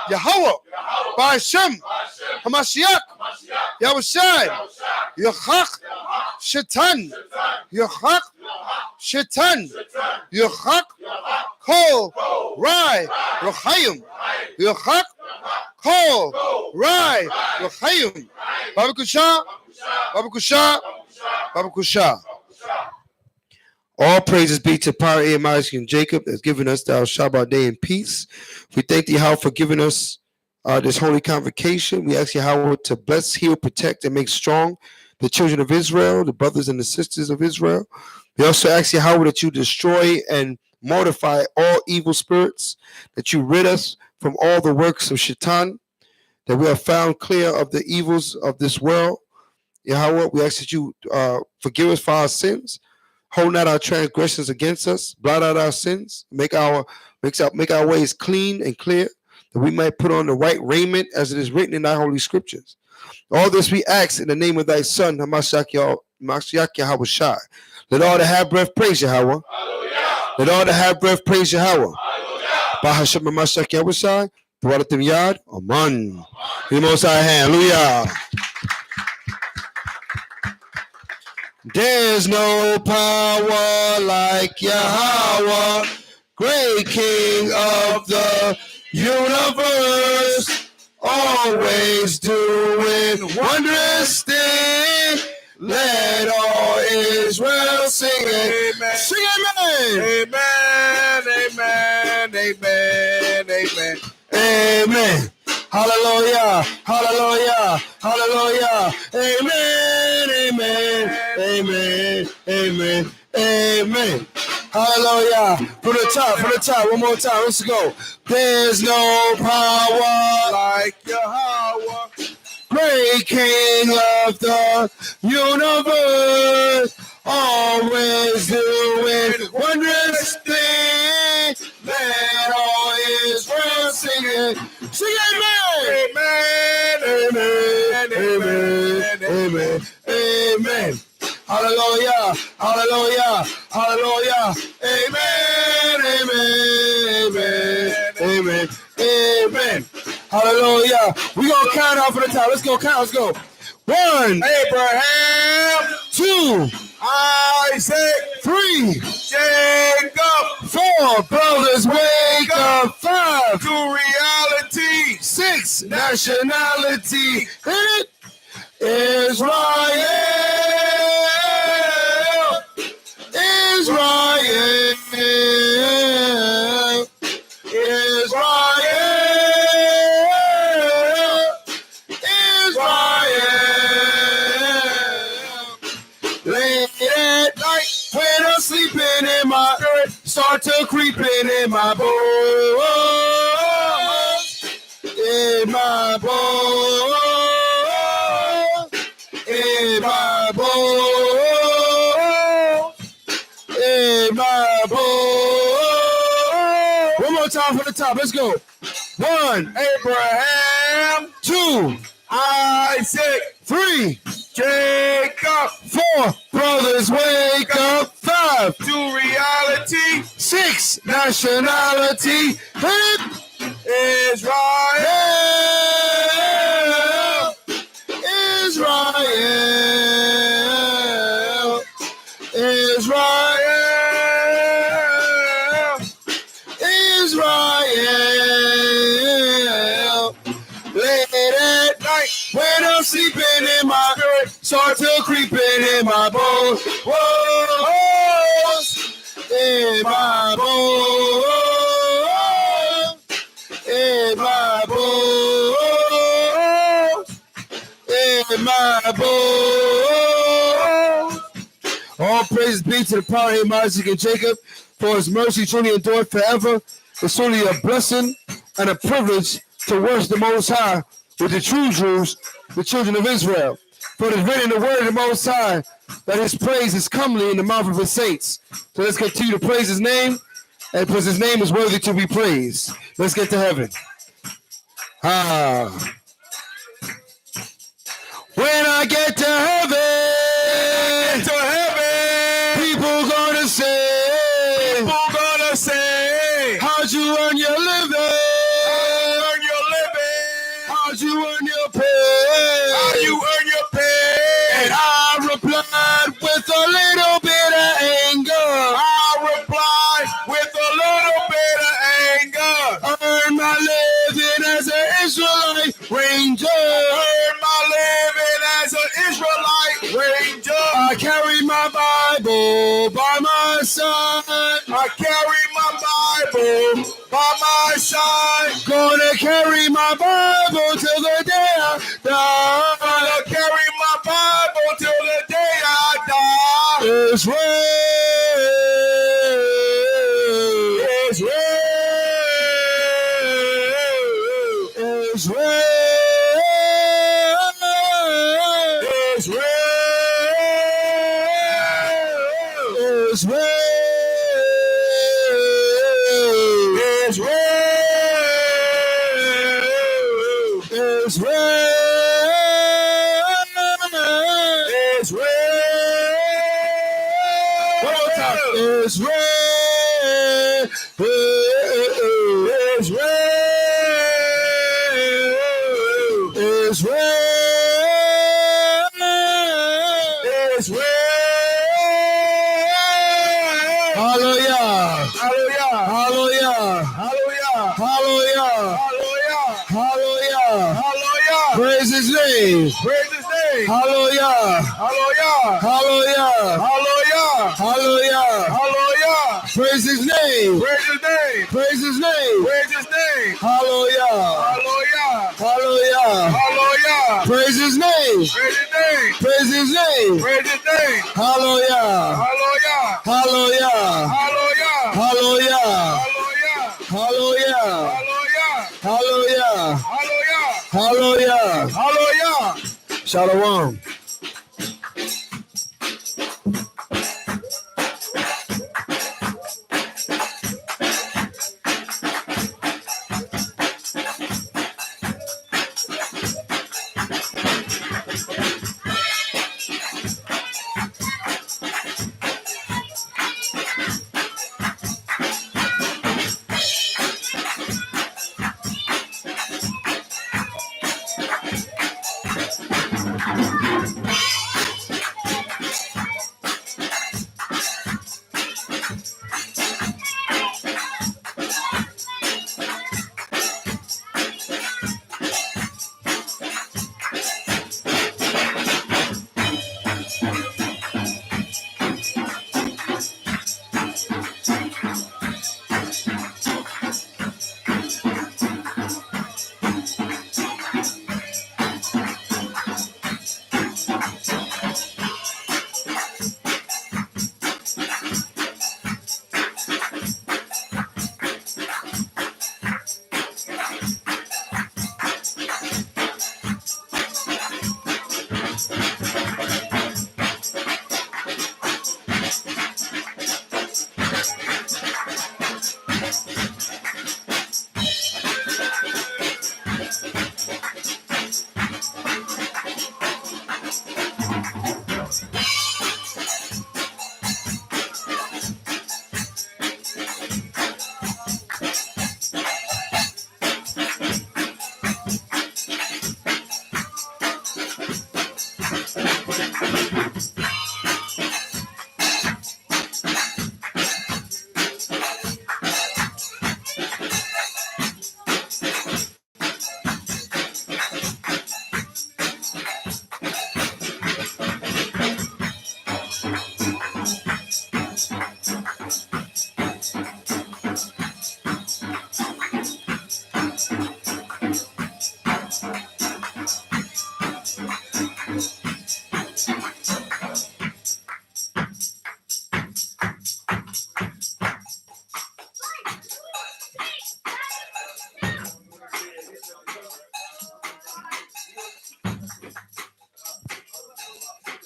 Yahweh, Ba'ashem, Hamashiach, Yahushai, Yachak, Shaitan, Yachak, Shaitan, Yachak, Kol, Rai, Rachayim, Yachak, Kol, Rai, Rachayim, Babakusha, Babakusha, Babakusha. All praises be to Power Isaac and Jacob that's given us our Shabbat day in peace. We thank thee, how for giving us this holy convocation. We ask you, how to bless, heal, protect, and make strong the children of Israel, the brothers and the sisters of Israel. We also ask you, how that you destroy and mortify all evil spirits, that you rid us from all the works of Shaitan, that we are found clear of the evils of this world. Yahweh, we ask that you forgive us for our sins, hold not our transgressions against us, blot out our sins, make our ways clean and clear, that we might put on the right raiment as it is written in thy holy scriptures. All this we ask in the name of thy Son, Hamashiach Yahushai. Let all that have breath praise Yahweh. Let all that have breath praise Yahweh. By Hashem Hamashiach Yahushai, throughout the yard, Amen. In the Most High hand, hallelujah. There's no power like Yahweh, great King of the universe, always doing wondrous things. Let all Israel sing it. Amen. Sing amen. Amen. Amen. Amen. Amen. Amen. Hallelujah, hallelujah, hallelujah. Amen, amen, amen, amen, amen. Hallelujah. From the top, one more time. Let's go. There's no power like Yahweh, great King of the universe, always doing wondrous things. Let all Israel sing it. Sing amen. Amen. Amen. Amen. Amen. Hallelujah. Hallelujah. Hallelujah. Amen. Amen. Amen. Amen. Hallelujah. We're going to count off at the top. Let's go count. Let's go. 1, Abraham. 2, Isaac. 3, Jacob. 4 brothers wake up. 5 to reality. 6 nationality. Hit it. Israel. Israel. Israel. Late at night when I'm sleeping in my spirit start to creeping in my bones, in my bones, in my bones, in my bones. One more time from the top. Let's go. 1, Abraham, 2, Isaac, 3, Jacob, 4 brothers wake up. 5, to reality. 6 nationality. Hit it. Israel, Israel, Israel, Israel. Late at night when I'm sleeping in my spirit start to creeping in my bones, in my bones, in my bones, in my bones. All praise be to the power of him, Isaac and Jacob, for his mercy truly endured forever. It's truly a blessing and a privilege to worship the Most High with the true Jews, the children of Israel. For it is written in the word of the Most High that his praise is comely in the mouth of his saints. So let's continue to praise his name, and because his name is worthy to be praised. Let's get to heaven. When I get to heaven, people gonna say, how'd you earn your living? How'd you earn your pay? And I replied with a little bit of anger. Earn my living as an Israelite ranger. I carry my Bible by my side. Gonna carry my Bible till the day I die. Israel. Praise his name. Hallelujah. Praise his name. Praise his name. Hallelujah. Praise his name. Praise his name. Hallelujah. Hallelujah. Shalom.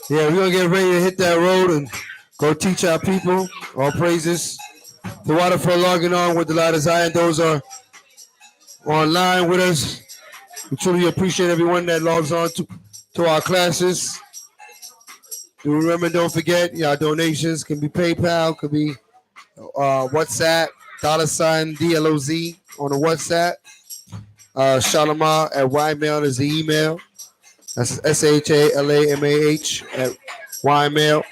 Yeah, we're gonna get ready to hit that road and go teach our people. All praises. The Waterfall logging on with the Light of Zion. Those are online with us. We truly appreciate everyone that logs on to our classes. Do remember, don't forget, your donations can be PayPal, could be WhatsApp, $DLOZ on the WhatsApp. Shalimar at Ymail is the email. That's SHALAMAH at Ymail.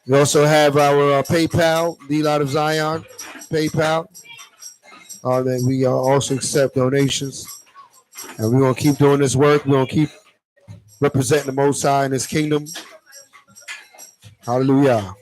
We also have our PayPal, the Light of Zion, PayPal. That we also accept donations. And we're going to keep doing this work. We're going to keep representing the Most High in His kingdom. Hallelujah.